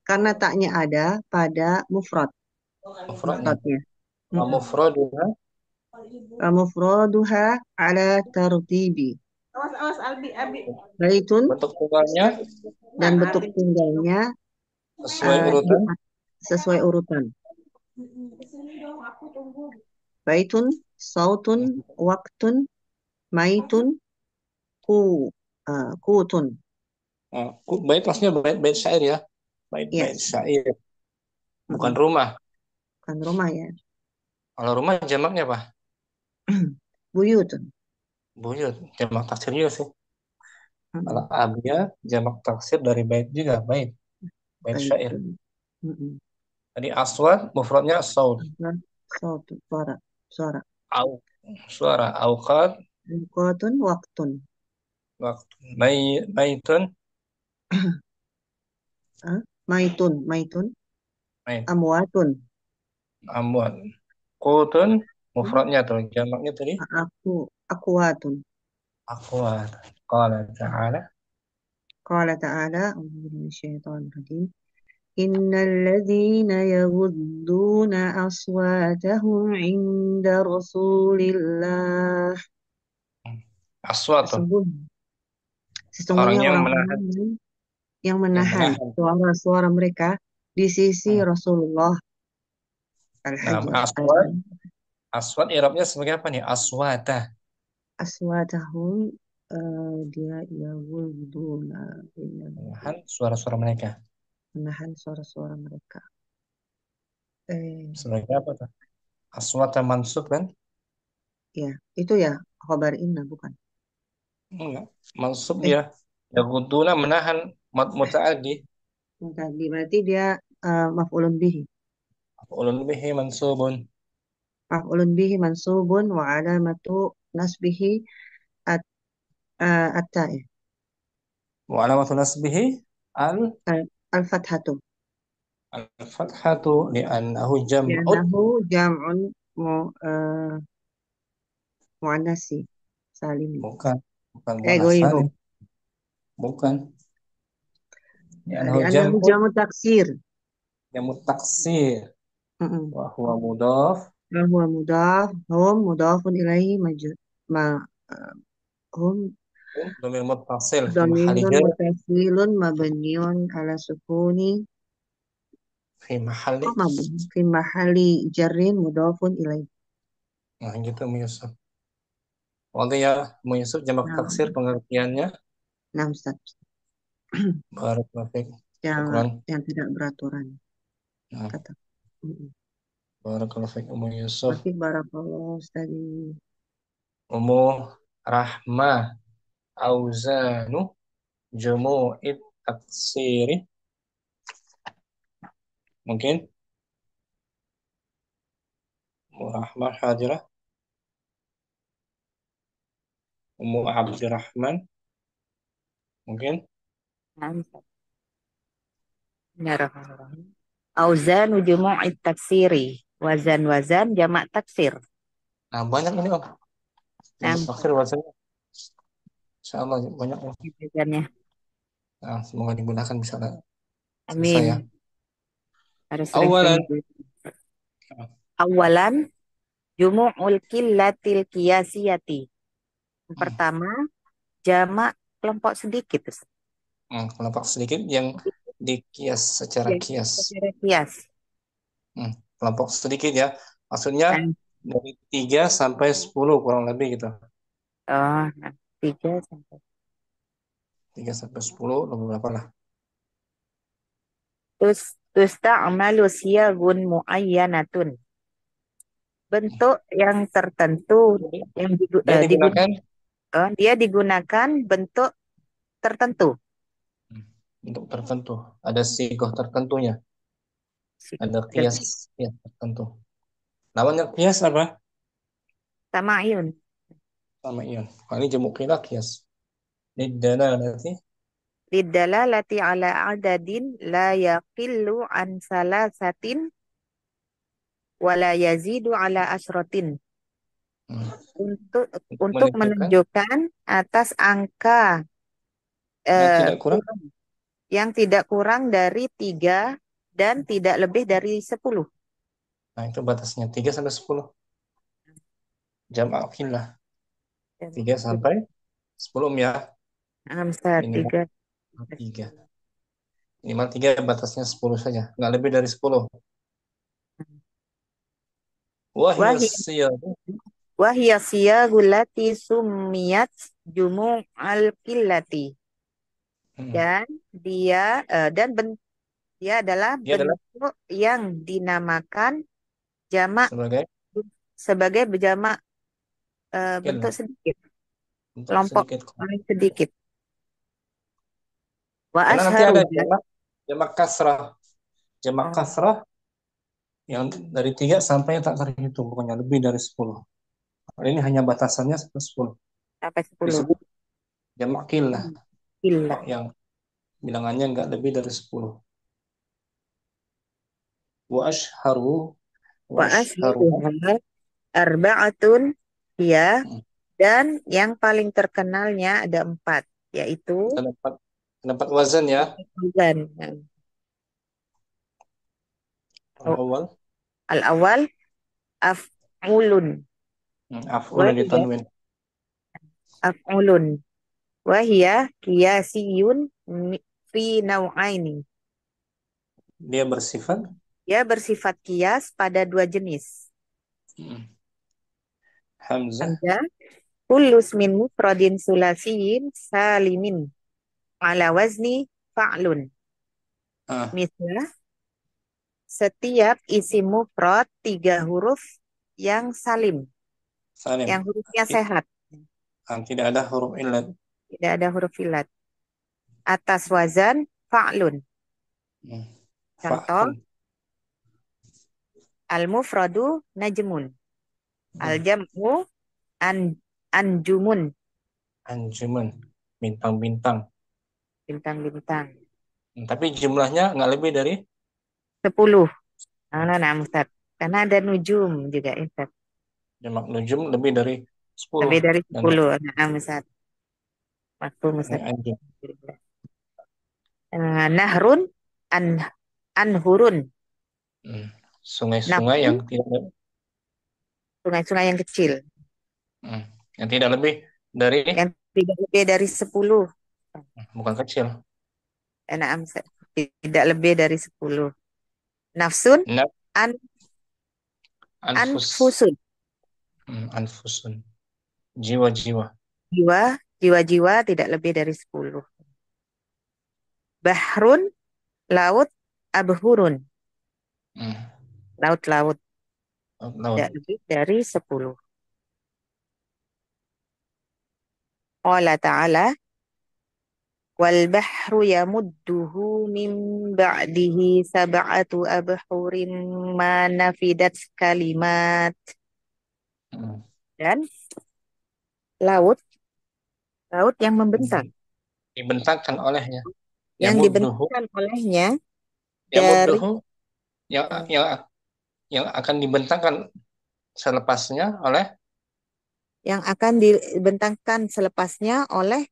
Karena taknya ada pada mufradnya. Mufraduha ala tartibi. Baitun, bentuk tunggalnya sesuai urutan. Baitun, sautun, waktun, maitun, kutun. Bait maksudnya bait syair ya. Bait syair. Bukan rumah. Bukan rumah ya. Kalau rumah jamaknya apa? Buyutun. Buyut, jamak taksir juga sih. Kalau abiyat jamak taksir dari bait juga, bait syair. Tadi aswad mufradnya saud. Saud, suara. Suara. Awqat waktun. Maitun. Maitun. Amwat. Qutun mufradnya tuh, jamaknya tadi akwatun. Qala ta'ala Innal ladzina yaghudduna aswatahum 'inda Rasulillah. Sesungguhnya Orang yang orang-orang menahan, yang yang menahan menahan. suara-suara mereka di sisi Hmm. Rasulullah Nah, Al-Hajj. aswat, aswat Arabnya sebagai apa nih? Aswata. Aswatahum dia yaghudduna Menahan suara-suara mereka. menahan suara-suara mereka. Sebagai apa tuh? Aswata mansub kan? Ya, itu ya khabar inna bukan? Enggak. Mansub Eh, dia. Yaghudduna menahan muta'addi. tadi berarti dia maf'ulun bihi. Ulun bihi mansubun. Maf'ulun bihi mansubun wa alamatu nasbihi at at-ta'. Wa alamatu nasbihi Al-fathatu. al-fathatu li'annahu jam'ut. Li'annahu jam'un mu, eh, muannasi salimi. Bukan. Bukan mu'annas Goiru. salim. Bukan. Li'annahu Li'annahu jam'ut. jam'u taksir. Jam'ut taksir. Mm-mm. Wa huwa mudhaf. وهو مضاف هم مضاف إليه ما هم Dhamir muttasil fi ضمير mahalli jar. متصل مبني على سكون Fi mahalli. في محل جر مضاف إليه. Nah, gitu Mu Yusuf. Waktu ya, Mu Yusuf jamak taksir Nah, pengertiannya. nah Ustaz, Barakallahu fiik. yang Syukran. yang tidak beraturan Nah, kata. Mm-mm. barakallahu fiik Mu Yusuf. Tapi barakallah Ustaz. Ummu Rahmah Auzanu Jumu'it Taksiri. Mungkin Ummu Rahmah hadirah. Ummu Abdurrahman. Mungkin. Nah, Ustaz. Bismillahirrahmanirrahim. Auzanu jumu'it taksiri. Wazan jamak taksir. Nah, banyak ini Om. Nah, Jamak taksir wazannya. Insyaallah banyak Om. bagiannya. Nah, semoga digunakan bisa selesai ya. Amin. Harus sering-sering. Awalan. Awalan, jumu'ul killatil qiyasiyati. Yang pertama, jamak kelompok sedikit. Ustaz. Kelompok sedikit yang dikias secara Ya, kias. secara kias. Kelompok sedikit ya. Maksudnya Nah, dari 3 sampai 10 kurang lebih gitu. oh, nah, 3 sampai. 3 sampai 10 lebih berapa lah. Tusta'malu siyagun muayyanatun. Bentuk yang tertentu yang Dia digunakan dia digunakan bentuk tertentu. untuk tertentu. Ada sigoh tertentunya. Ada kias tertentu. Namanya kias apa? Tamayun. Sama ion. Kalau ini jemuk kila kias. Lidalalati. Lidalalati ala adadin la yaqillu an salasatin wala yazidu ala asrotin. Untuk menunjukkan atas angka yang tidak kurang dari 3 dan tidak lebih dari 10. Nah, itu batasnya 3 sampai 10. Jamak khillah. 3 sampai 10 ya. Minimal 3. Minimal 3 batasnya 10 saja. Nggak lebih dari 10. Wahya siyagul lati summiyat jumu'al qillati. Dan dia adalah bentuk yang dinamakan jamak sebagai jamak bentuk sedikit. Kelompok paling sedikit. Karena nanti ada jamak kasrah. Jamak kasrah yang dari 3 sampai tak terhitung, pokoknya lebih dari 10. Ini hanya batasannya sampai 10. Sampai 10. Disebut jamak qillah. Yang bilangannya enggak lebih dari 10. Wa ashharu arba'atun ya, dan yang paling terkenalnya ada 4, yaitu dapat wazan ya. Wazan. Al-awwal af'ulun. Af'ulun ditanwin. Af'ulun. Wahia kiasiyun fi nau'aini. Dia bersifat Dia bersifat kias pada dua jenis. hmm, Hamzah. Hamzah, kullu ismin mufradin sulasiyin salimin ala wazni fa'lun. Ah, Misal, setiap isim mufrad 3 huruf yang salim, salim. yang hurufnya Ti- sehat, Tidak ada huruf illat. tidak ada huruf ilat. Atas wazan fa'lun. Hmm. Contoh, Fa'lun. al-mufradu najmun, Hmm. al-jam'u anjumun, Anjuman. Bintang-bintang. bintang-bintang. Tapi jumlahnya nggak lebih dari 10. Nah, Ustaz. Karena ada nujum juga, Ustaz. jamak nujum lebih dari 10. Lebih dari Dan 10. Nah, Ustaz. Waktu ini Ustaz. anjum. Nahrun, anhurun. Hmm. Sungai-sungai yang Nahrun, tidak sungai-sungai yang kecil. hmm, yang tidak lebih dari Yang tidak lebih dari 10. bukan kecil. Nah, Ustaz. Tidak lebih dari 10. Nafsun, Naf an, anfus anfusun. anfusun. Jiwa-jiwa. Jiwa-jiwa tidak lebih dari 10. Bahrun, laut, abhurun. Hmm. Laut-laut Laut. tidak lebih dari 10. Allah Ta'ala, wal bahru yamudduhu min ba'dihi sab'atu abhurin ma nafidat kalimat. Hmm. Dan laut yang membentang, Dibentangkan olehnya. yang Yamudduhu. dibentangkan olehnya dari Yamudduhu yang yang yang akan dibentangkan selepasnya oleh yang akan dibentangkan selepasnya oleh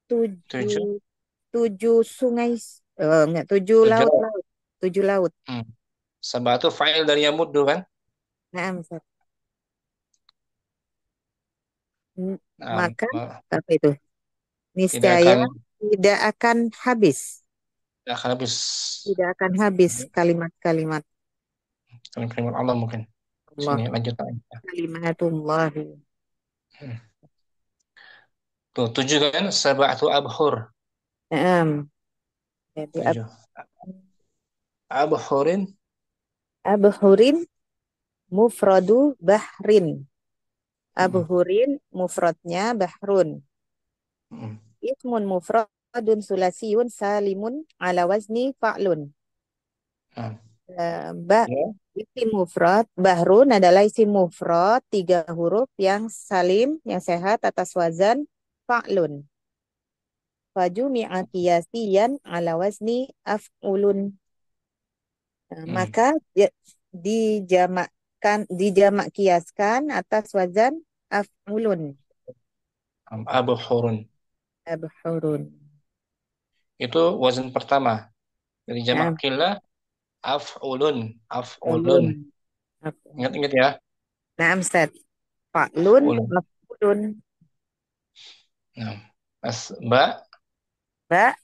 tujuh 7 sungai, enggak, 7 tujuh laut. laut, 7 laut. Hmm. Sabatu fa'il dari yamuddu kan? Nah, Ustaz. Nah, Maka ma- apa itu? tidak Niscaya akan tidak akan habis, tidak akan habis tidak akan habis kalimat-kalimat kalimat Allah mungkin. Allah, Sini lanjut lagi. kalimatullah. Hmm. Tuh, 7 kan? Sabatu abhur. Jadi 7. Abhurin. abhurin mufradu bahrin. Hmm. Abhurin mufradnya bahrun. Hmm. Ismun mufradun sulasiyun salimun ala wazni fa'lun. Nah, Ba ya. isim mufrad, bahrun adalah isim mufrad 3 huruf yang salim, yang sehat atas wazan fa'lun. Fajumi'a qiyasiyan ala wazni af'ulun. Hmm. Maka dijamak kiaskan atas wazan af'ulun. Abhurun. Abhurun. Itu wazan pertama. Dari jamak Nah, qillah af'ulun. Af'ulun. ulun. Ingat-ingat ya. Nah, Ustaz. Fa'lun, Af'ulun. af'ulun. Nah, ba Ba,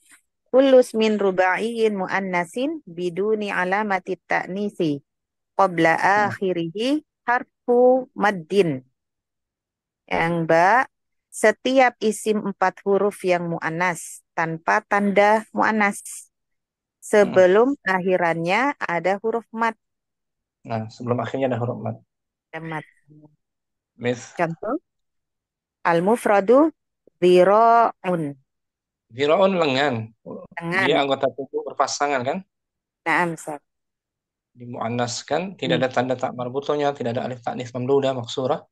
kullu ismin ruba'iyyin mu'annasin biduni alamati ta'nisi qabla akhirihi harfu maddin. Yang ba, setiap isim 4 huruf yang mu'annas tanpa tanda mu'annas. Sebelum akhirannya ada huruf mad. Nah, sebelum akhirnya ada huruf mad. Mad. Mis Contoh, al-mufradu dhira'un. Ziraun lengan. Dia Tangan. anggota tubuh berpasangan kan? Naam, Ustaz. Dimuannaskan, tidak ada tanda tak marbutonya, tidak ada alif ta'nis mamdudah maksurah.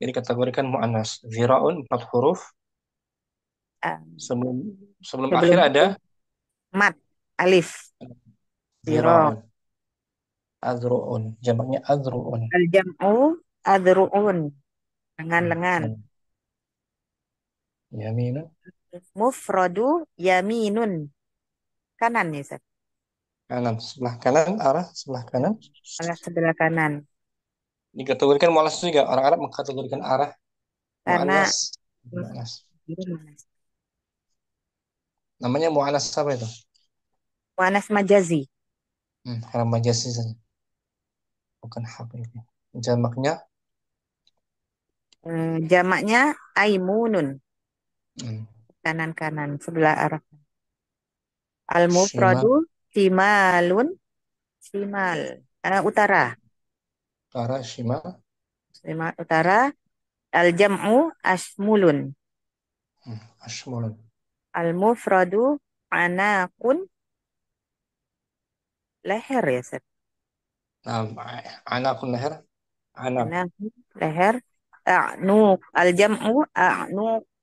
Jadi kategorikan muannas. Ziraun 4 huruf. Ah, Sebelum sebelum akhir ada itu mad, alif. Dhira'. ziraun. Azruun. Jamaknya azruun. Al-jam'u adru'un. Lengan-lengan. Yaminu. Mufradu yaminun. Kanan ya, Ustaz. Kanan. Sebelah kanan, arah sebelah kanan. Arah sebelah kanan. Dikategorikan muannas juga. Orang Arab mengkategorikan arah Karena muannas. Namanya mu'anas apa itu? Mu'anas majazi. Haram majasi saja. Bukan hakiki. Jamaknya Jamaknya aimunun. hmm, Kanan-kanan sebelah arah. shima, Al-mufradu simalun. Simal. Utara. utara, shima, Simal utara. Al-jam'u asmulun. ashmulun. Al-mufradu anakun. Leher ya, Seth? Nah, anakun leher, anak, Anakun leher. A'nuk. Al-jam'u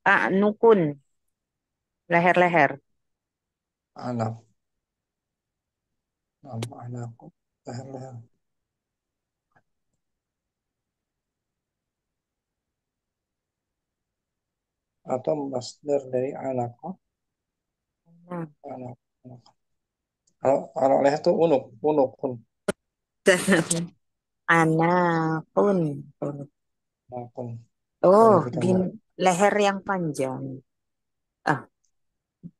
a'nukun. Leher-leher. anak, anakku, leher, leher. Atau masdar dari anak, Nah, anak, anak. Kalau leher tuh unukun, anakun. anakun. Oh, Gantikan ya. leher yang panjang. Ah,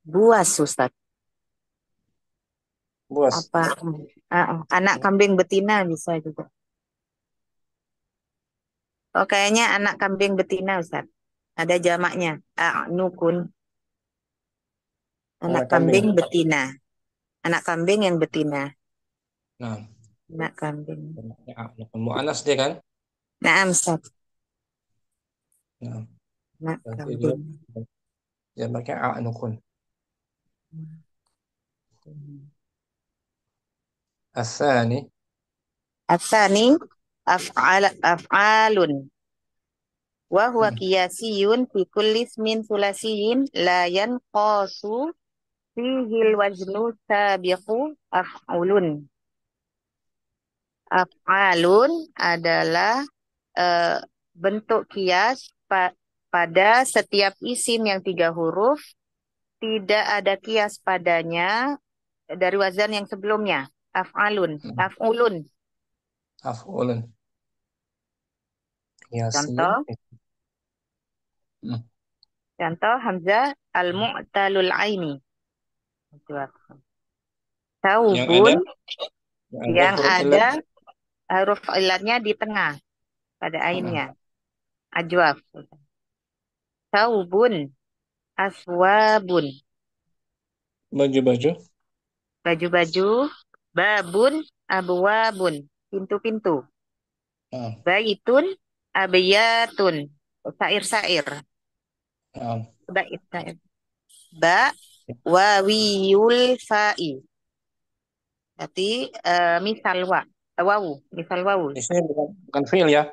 buas, Ustaz. Buas, Apa? Anak kambing betina bisa juga. Oh, kayaknya anak kambing betina, Ustaz. Ada jamaknya. Nukun. Anak anak kambing kambing. betina. Anak kambing yang betina. Nah, Anak kambing. jamaknya anakun. Mu'anas dia kan? Nah, Ustaz. Nah, Anak berarti dia kambing. jamaknya anakun. Asani, Asani af'alun. Wa huwa hmm, qiyasiyun fi kulli ismin sulasiyin la yanqasu fihil waznu sabiqu af'ulun. Af'alun adalah eh, bentuk kias pada setiap isim yang 3 huruf, tidak ada kias padanya dari wazan yang sebelumnya. Af'alun, af'ulun. af'ulun. Yasiyun. Contoh, Hmm. contoh Hamzah al-mu'talul aini. Yang ada, Taubun yang huruf ada ilat. huruf ilatnya di tengah pada ainnya. Ajwaf. Taubun, aswabun. Baju-baju. Baju-baju, babun, abwabun. Pintu-pintu. Nah, Baitun, abiyatun. Sair-sair. nah. Sair. Ba, wawiyul fa'i. Berarti misal wawu. Misal wawu. Di sini bukan fiil ya,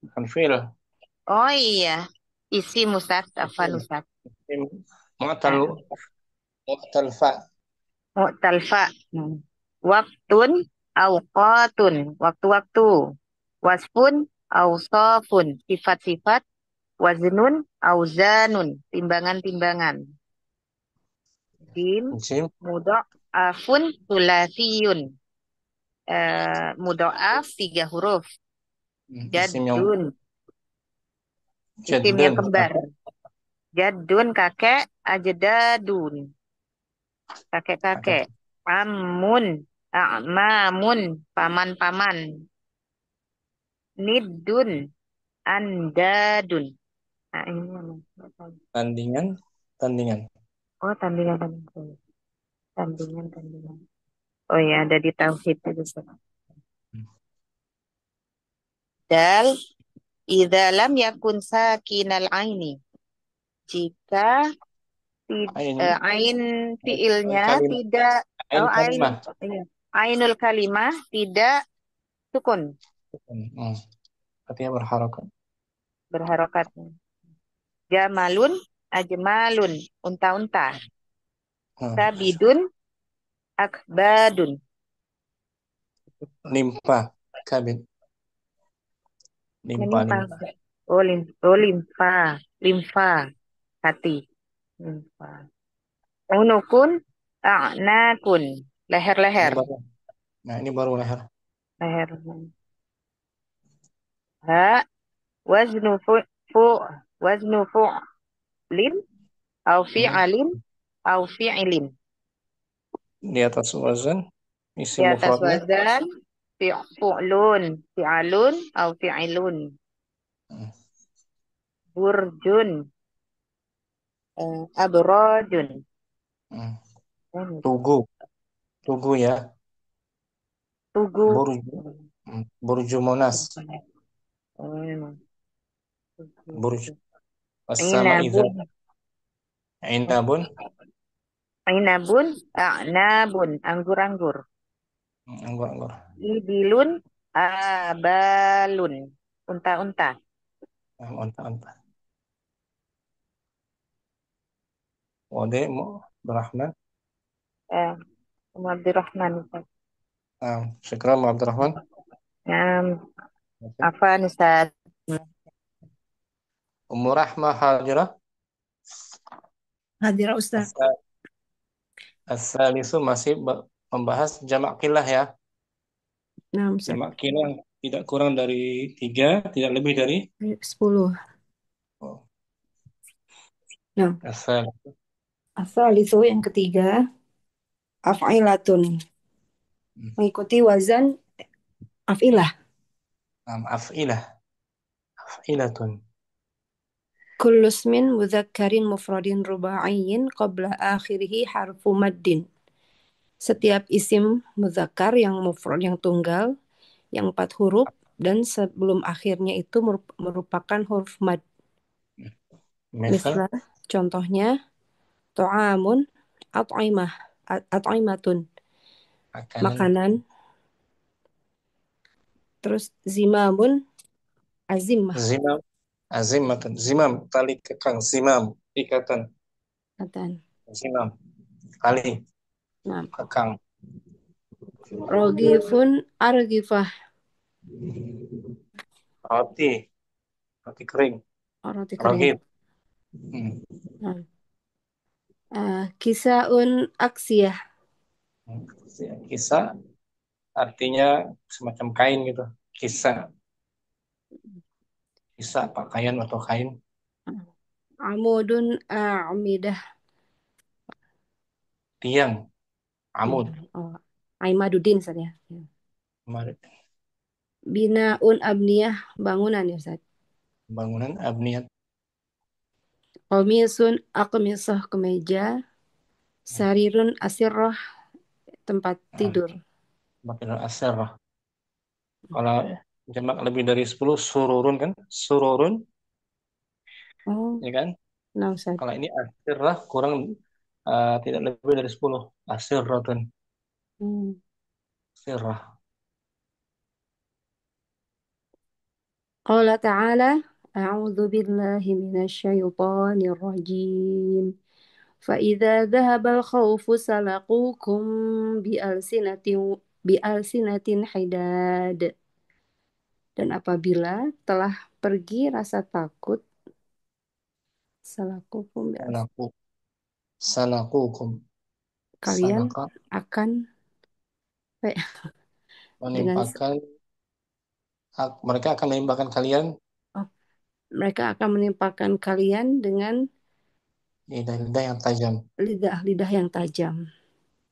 bukan fiil. Oh iya. Isi Ustaz, Afan Ustaz. Mu'tal, mu'tal fa. Mu'tal fa. Waktun, awqatun. Waktu-waktu. Wasfun, awsafun. Sifat-sifat. Waznun, auzanun. Timbangan-timbangan. Jim, Jim, mudha'afun, sulasiyun. Mudha'af 3 huruf. isim yang Jaddun, isim yang jaddun. kembar. Jaddun, kakek. Ajdadun, kakek-kakek. Amun, a'mamun, paman-paman. Niddun, andadun. Nah, ini apa? Tandingan, tandingan. Oh, tandingan. Tandingan. Oh ya, ada di tauhid itu. Dal, idza lam yakun sakinal aini. Jika Ain, ain fiilnya kalim, tidak, ain oh kalimah. iya. Ainul kalimah tidak sukun, Artinya berharokat. berharokat. Jamalun, ajmalun, unta-unta. Sabidun, akbadun. Limpa, kabin. Limpa, Menimpa. limpa. Limfa, hati. Limfa. Unukun, a'nakun, Ini leher-leher. baru. Nah, ini baru leher. Leher. Ha, waznu fu, fu, waznu fu, fi'lin, au Hmm. fi'alin, au fi'ilin. Di atas wazan Di isim atas mufradnya. wazan fi'lun, fi'alun, au fi'ilun. Hmm. Burjun, abrajun. Hmm. Tugu, tugu ya. Tugu. Burju, burju Monas, Oh, memang. Tugu. burju as-sama idza Inabun, inabun, inabun, a'nabun, anggur-anggur. anggur-anggur. Ibilun, abalun, unta-unta. Onta-onta. Wade mu Abdurrahman. Eh, Abdurrahman. Ustaz. Syukran Abdurrahman. Oke. Apa Ustaz? Ummu Rahmah Hadirah. Hadirah Ustaz. As-salisu masih membahas jamak qillah ya. Nah, Ustaz. Jamak qillah tidak kurang dari 3, tidak lebih dari 10. oh, Nah, asal asal itu yang ketiga, af'ilatun. Mengikuti wazan af'ilah. af'ilah, af'ilatun. Kullu ismin mudzakkarin mufradin ruba'iyyin qabla akhirihi harfu maddin. Setiap isim mudzakkar yang mufrad yang tunggal yang 4 huruf dan sebelum akhirnya itu merupakan huruf mad. Misal Misal contohnya to'amun, at'imah, at'imatun, makanan, makanan. Terus zimamun, azimah, zimam, azimatun, zimam, tali kekang, zimam, ikatan, katan. zimam, tali Nah, kekang. rogifun, argifah, Roti, roti kering, oh, roti kering. rohit. Hmm. Nah, kisaun, aksiyah, Kisah artinya semacam kain gitu. Kisah pakaian atau kain. amudun, a'midah, Tiang, amud, oh, aimadudin saja. kemarin. Binaun, abniyah, bangunan ya Ustaz. Bangunan abniyat. Qamisun, aqmisah, kemeja. Sarirun, asirrah, tempat tidur. Makin asar. Kalau jamak lebih dari 10 sururun kan? Sururun, Oh, ya kan? nah Ustaz. Kalau ini asirah kurang tidak lebih dari 10. Asirratun, Hmm. sirrah. Qala ta'ala, a'udzu billahi minasyaitonir rajim. فإذا ذهب الخوف سلقوكم بألسنة بألسنة حداد. Dan apabila telah pergi rasa takut, salakukum Salaku, salakukum. kalian Salaka akan dengan menimpakan, mereka akan menimpakan kalian oh, mereka akan menimpakan kalian dengan lidah-lidah yang tajam. lidah-lidah yang tajam.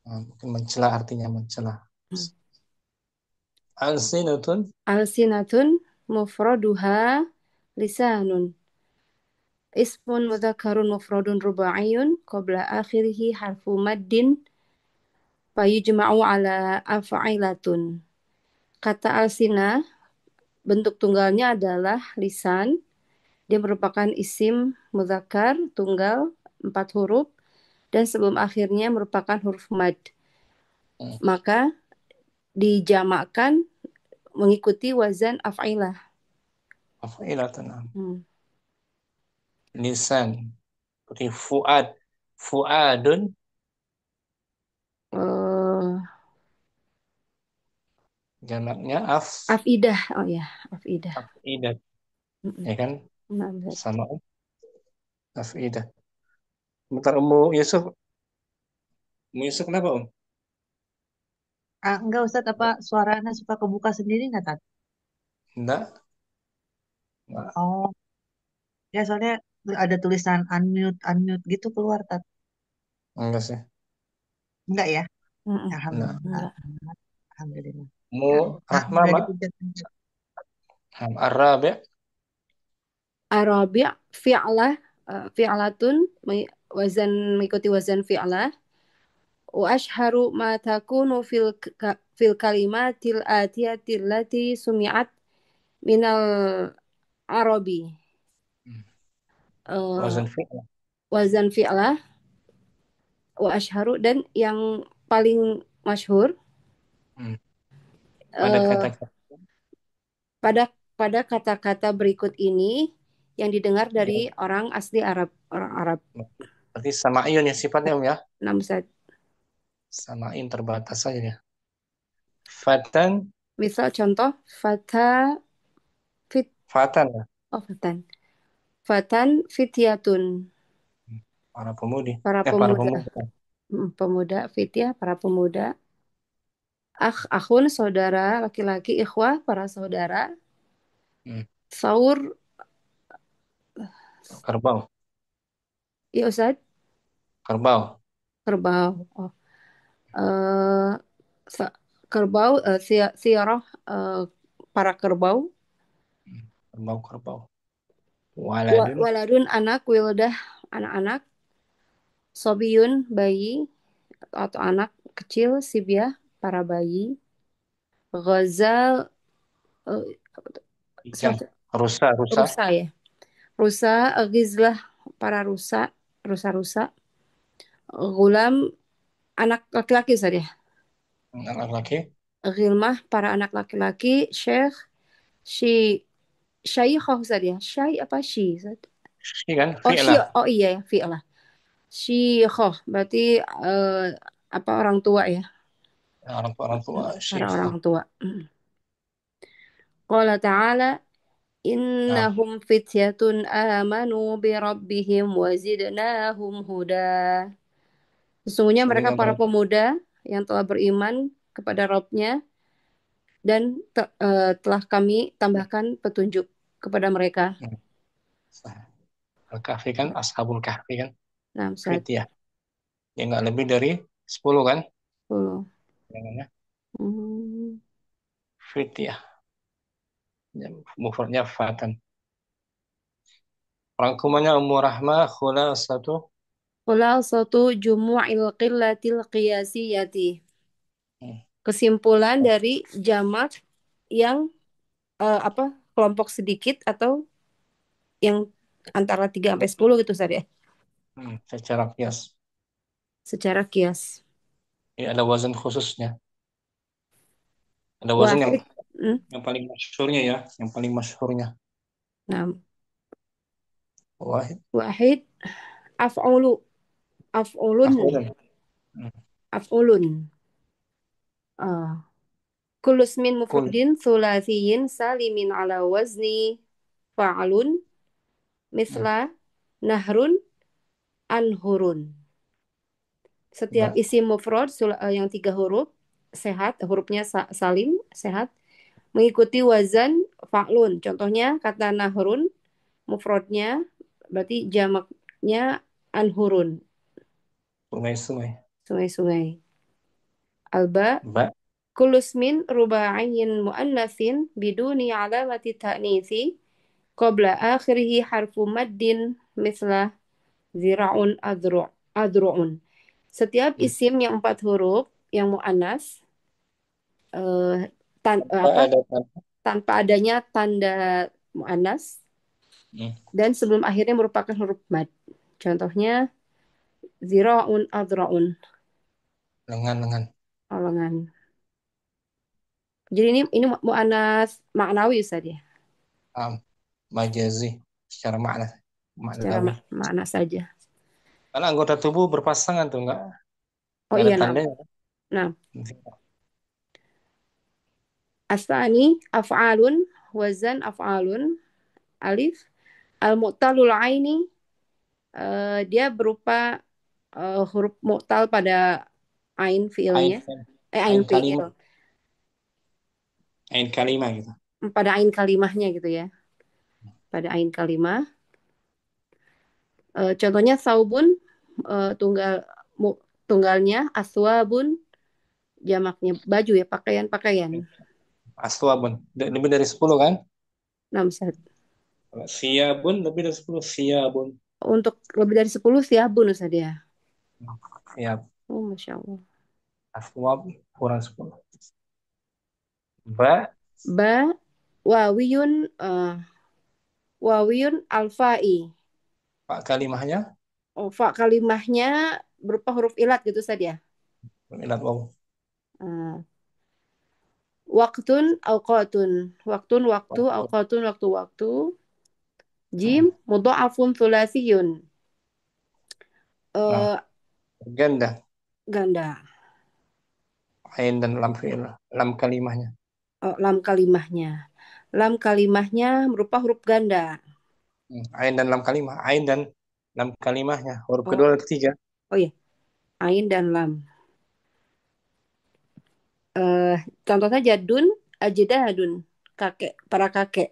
Mungkin mencela artinya mencela. Hmm. Alsinatun, Alsinatun mufraduha lisanun. Ismun mudzakarun mufradun ruba'iyun qabla akhirihi harfu maddin fayujma'u ala af'ilatun. Kata alsina bentuk tunggalnya adalah lisan. Dia merupakan isim mudzakkar tunggal 4 huruf dan sebelum akhirnya merupakan huruf mad. Maka dijamakkan mengikuti wazan af'ilah. af'ilatun. Lisan, seperti fuad, fuadun, Uh, jamaknya afidah. Oh ya, afidah. afidat, ya kan? Nah, Ustaz. Sama afidah. Bentar Ummu Yusuf kenapa Enggak Ustadz, apa suaranya suka kebuka sendiri nggak Tat? Enggak. Enggak. Oh, ya soalnya ada tulisan unmute, unmute gitu keluar, Tat. Enggak sih. Enggak ya? Mm-mm. Enggak. Alhamdulillah. Enggak. Alhamdulillah. Mu Rahma Udah Mak. dipencet. Arabi. Arabi' fi'lah fi'latun wazan mengikuti wazan fi'lah wa ashharu ma takunu fil kalimatil atiyati allati sumi'at minal arabi. Eh, Wazan fi'il. wazan fi'lah wa ashharu dan yang paling masyhur Hmm. Pada eh, kata-kata. pada pada kata-kata berikut ini yang didengar dari Ya. orang asli Arab, orang Arab. Berarti sama'iyun ya sifatnya Om ya. Enam set. Sama'in terbatas saja ya. Fatan. Misal contoh fit Fatan ya. fatan. Fatan fityatun. Para pemudi. Para Para pemuda. pemuda. Pemuda fityah para pemuda. Akhun saudara laki-laki, ikhwah para saudara. Hmm. Saur Kerbau. ya Ustaz, Kerbau. kerbau. Oh. Eh, kerbau siarah para kerbau. Kerbau. Waladun. Waladun anak, wildah anak-anak. Sobiyun bayi atau anak kecil, sibyah para bayi. Ghazal eh, Ikan. Rusa. rusa ya. Rusa, gizlah para rusa. Gulam anak laki-laki saja. Anak laki. Gilmah para anak laki-laki. Syekh, syaikhah saja. Syai apa syi? Ini kan Oh fi'lah. oh iya ya, fi'lah. Syaikhah berarti apa orang tua ya. Orang tua. Para Syekh. orang tua. Qala ta'ala Nah. innahum fityatun amanu bi rabbihim wa zidnahum huda. Sesungguhnya mereka para pemuda yang telah beriman kepada Rabb-nya dan telah kami tambahkan petunjuk kepada mereka. Al-Kahfi kan, Ashabul Kahfi kan. Nah, Fit ya. Ya nggak lebih dari 10 kan. 10. Jangannya. Hmm. Fit ya. Mufradnya fatan. Rangkumannya Ummu Rahmah khulasatu. Khulasatu jumu'il qillatil qiyasiyati. Hmm. Kesimpulan dari jamak yang kelompok sedikit atau yang antara 3 sampai 10 gitu saja. Secara kias. Secara kias. Ya, ada wazan khususnya. Ada wazan yang paling masyhurnya ya, yang paling masyhurnya. Nah. Wahid. Wahid af'ulun. Af'ulun. Kullu ismin mufradin thulathiyin salimin ala wazni fa'alun misla nahrun anhurun. Setiap isim mufrad yang 3 huruf sehat, hurufnya salim, sehat, mengikuti wazan fa'lun. Contohnya kata nahrun, mufradnya berarti jamaknya anhurun. Sungai-sungai. Alba. Kullu ismin ruba'iyyin mu'annatsin biduni alamati ta'nitsi qabla akhirih harfu maddin misla zira'un adru'un. Setiap isim yang 4 huruf yang mu'annas tanpa adanya tanda mu'annas dan sebelum akhirnya merupakan huruf mad. Contohnya zira'un adru'un. Lengan. Jadi ini mu'annas maknawi Ustaz ya? Majazi secara makna. Secara makna saja. Karena anggota tubuh berpasangan tuh enggak Iya, ada tandanya. Nah. Asani af'alun wazan af'alun alif al-mu'talul aini dia berupa huruf mu'tal pada ain fiilnya. Ain fiil. Ain kalimah gitu. Pada ain kalimahnya gitu ya. Pada ain kalimah. Contohnya saubun tunggalnya, aswabun jamaknya baju ya, pakaian-pakaian. Aswabun. Lebih dari 10 kan? 6 Ustaz. Siyabun lebih dari 10. Siyabun. Untuk lebih dari 10 siabun Ustaz ya. Ya, Oh, Masya Allah. aswab kurang 10. Ba. Wawiyun wawiyun alfa'i. Pak kalimahnya. Oh, fa kalimahnya berupa huruf ilat gitu Ustaz ya. Ilat waw. Waktun awqatun. Waktun waktu, awqatun waktu-waktu. Jim mudha'afun thulasiyun. Ganda. Ganda. Ain dan lam fi'il. Lam kalimahnya. Lam kalimahnya. Lam kalimahnya berupa huruf ganda. Ain dan lam kalimah. Ain dan lam kalimahnya. Huruf kedua dan ketiga. Oh iya. Ain dan lam. Contoh saja dun, ajdadun. Kakek, para kakek.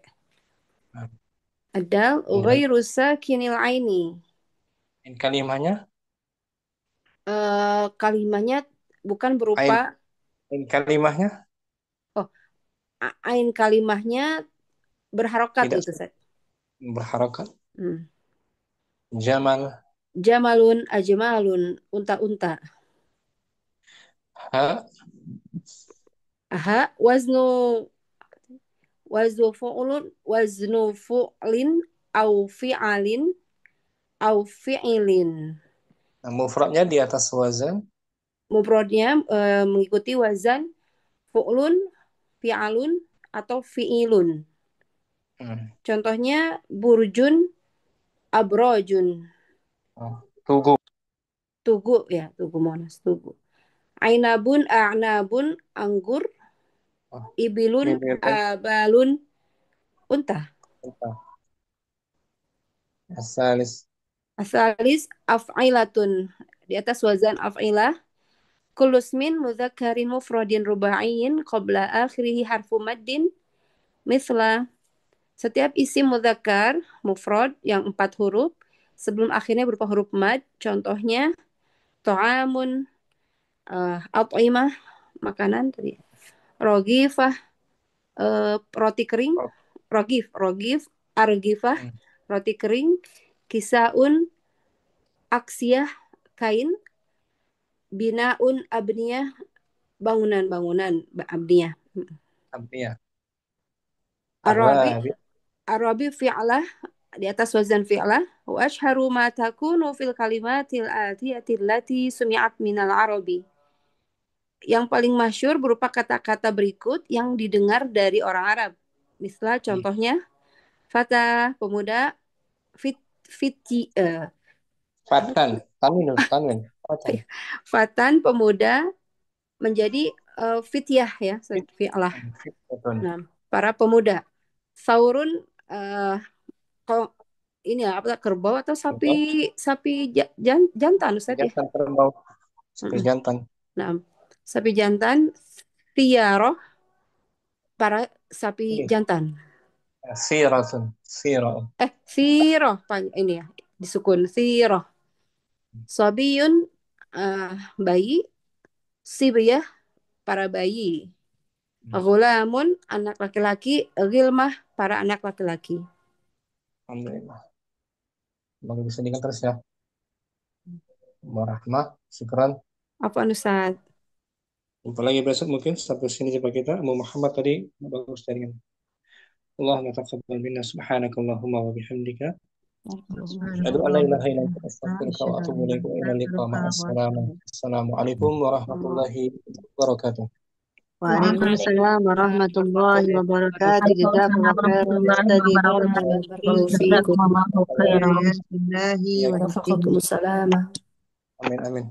Adal ghairu sakinil aini. Ain kalimahnya. Kalimahnya bukan berupa Ain kalimahnya. Oh, ain kalimahnya berharokat Tidak gitu, Ustaz. Berharokat. Jamal. Jamalun, ajmalun, unta-unta. Ha, waznu fu'lin au fi'alin au fi'ilin. Mufradnya di atas wazan. Mufradnya mengikuti wazan fu'lun, fi'alun atau fi'ilun. Contohnya burjun, abrojun. Tugu ya, tugu monas, tugu. Ainabun, a'nabun, anggur. Ibilun, abalun, unta. Asalis, af'ilatun. Di atas wazan af'ilah. Kulusmin mudzakkarin mufradin ruba'in qabla akhirihi harfu maddin. Misla, setiap isim mudzakkar mufrad yang 4 huruf sebelum akhirnya berupa huruf mad. Contohnya ta'amun, at'imah, makanan tadi. Rogifah, roti kering. Rogif, argifah, roti kering. Kisaun, aksiyah, kain. Binaun, abniyah, bangunan-bangunan, abniyah. Arabi fi'lah, di atas wazan fi'lah. Wa ashharu ma takunu fil kalimatil atiyati allati sumi'at minal arabi. Yang paling masyhur berupa kata-kata berikut yang didengar dari orang Arab. Misal contohnya fata, pemuda, fatan, pemuda, menjadi fityah ya, fi'lah. Nah, para pemuda. Saurun, ini apa, kerbau atau sapi jantan Ustaz ya? Kerbau. Sapi jantan. Nah, sapi jantan. Tiaroh, para sapi jantan. Siroh. Siroh, ini ya, disukun siroh. Sobiyun, bayi. Sibiyah, para bayi. Ghulamun, anak laki-laki. Ghilmah, para anak laki-laki. Alhamdulillah. Semoga bisa diingat terus ya. Warahmah, syukran. Apa Ustaz? Jumpa lagi besok mungkin. Sampai sini jumpa kita. Muhammad tadi bagus jaringan. Allahumma taqabbal minna subhanakallahumma wa bihamdika. Asyhadu an la ilaha illa anta astaghfiruka wa atubu ilaik. Wa ila liqa Assalamualaikum warahmatullahi wabarakatuh. Waalaikumsalam warahmatullahi wabarakatuh. Jazakallahu khairan. Waalaikumsalam. Amin.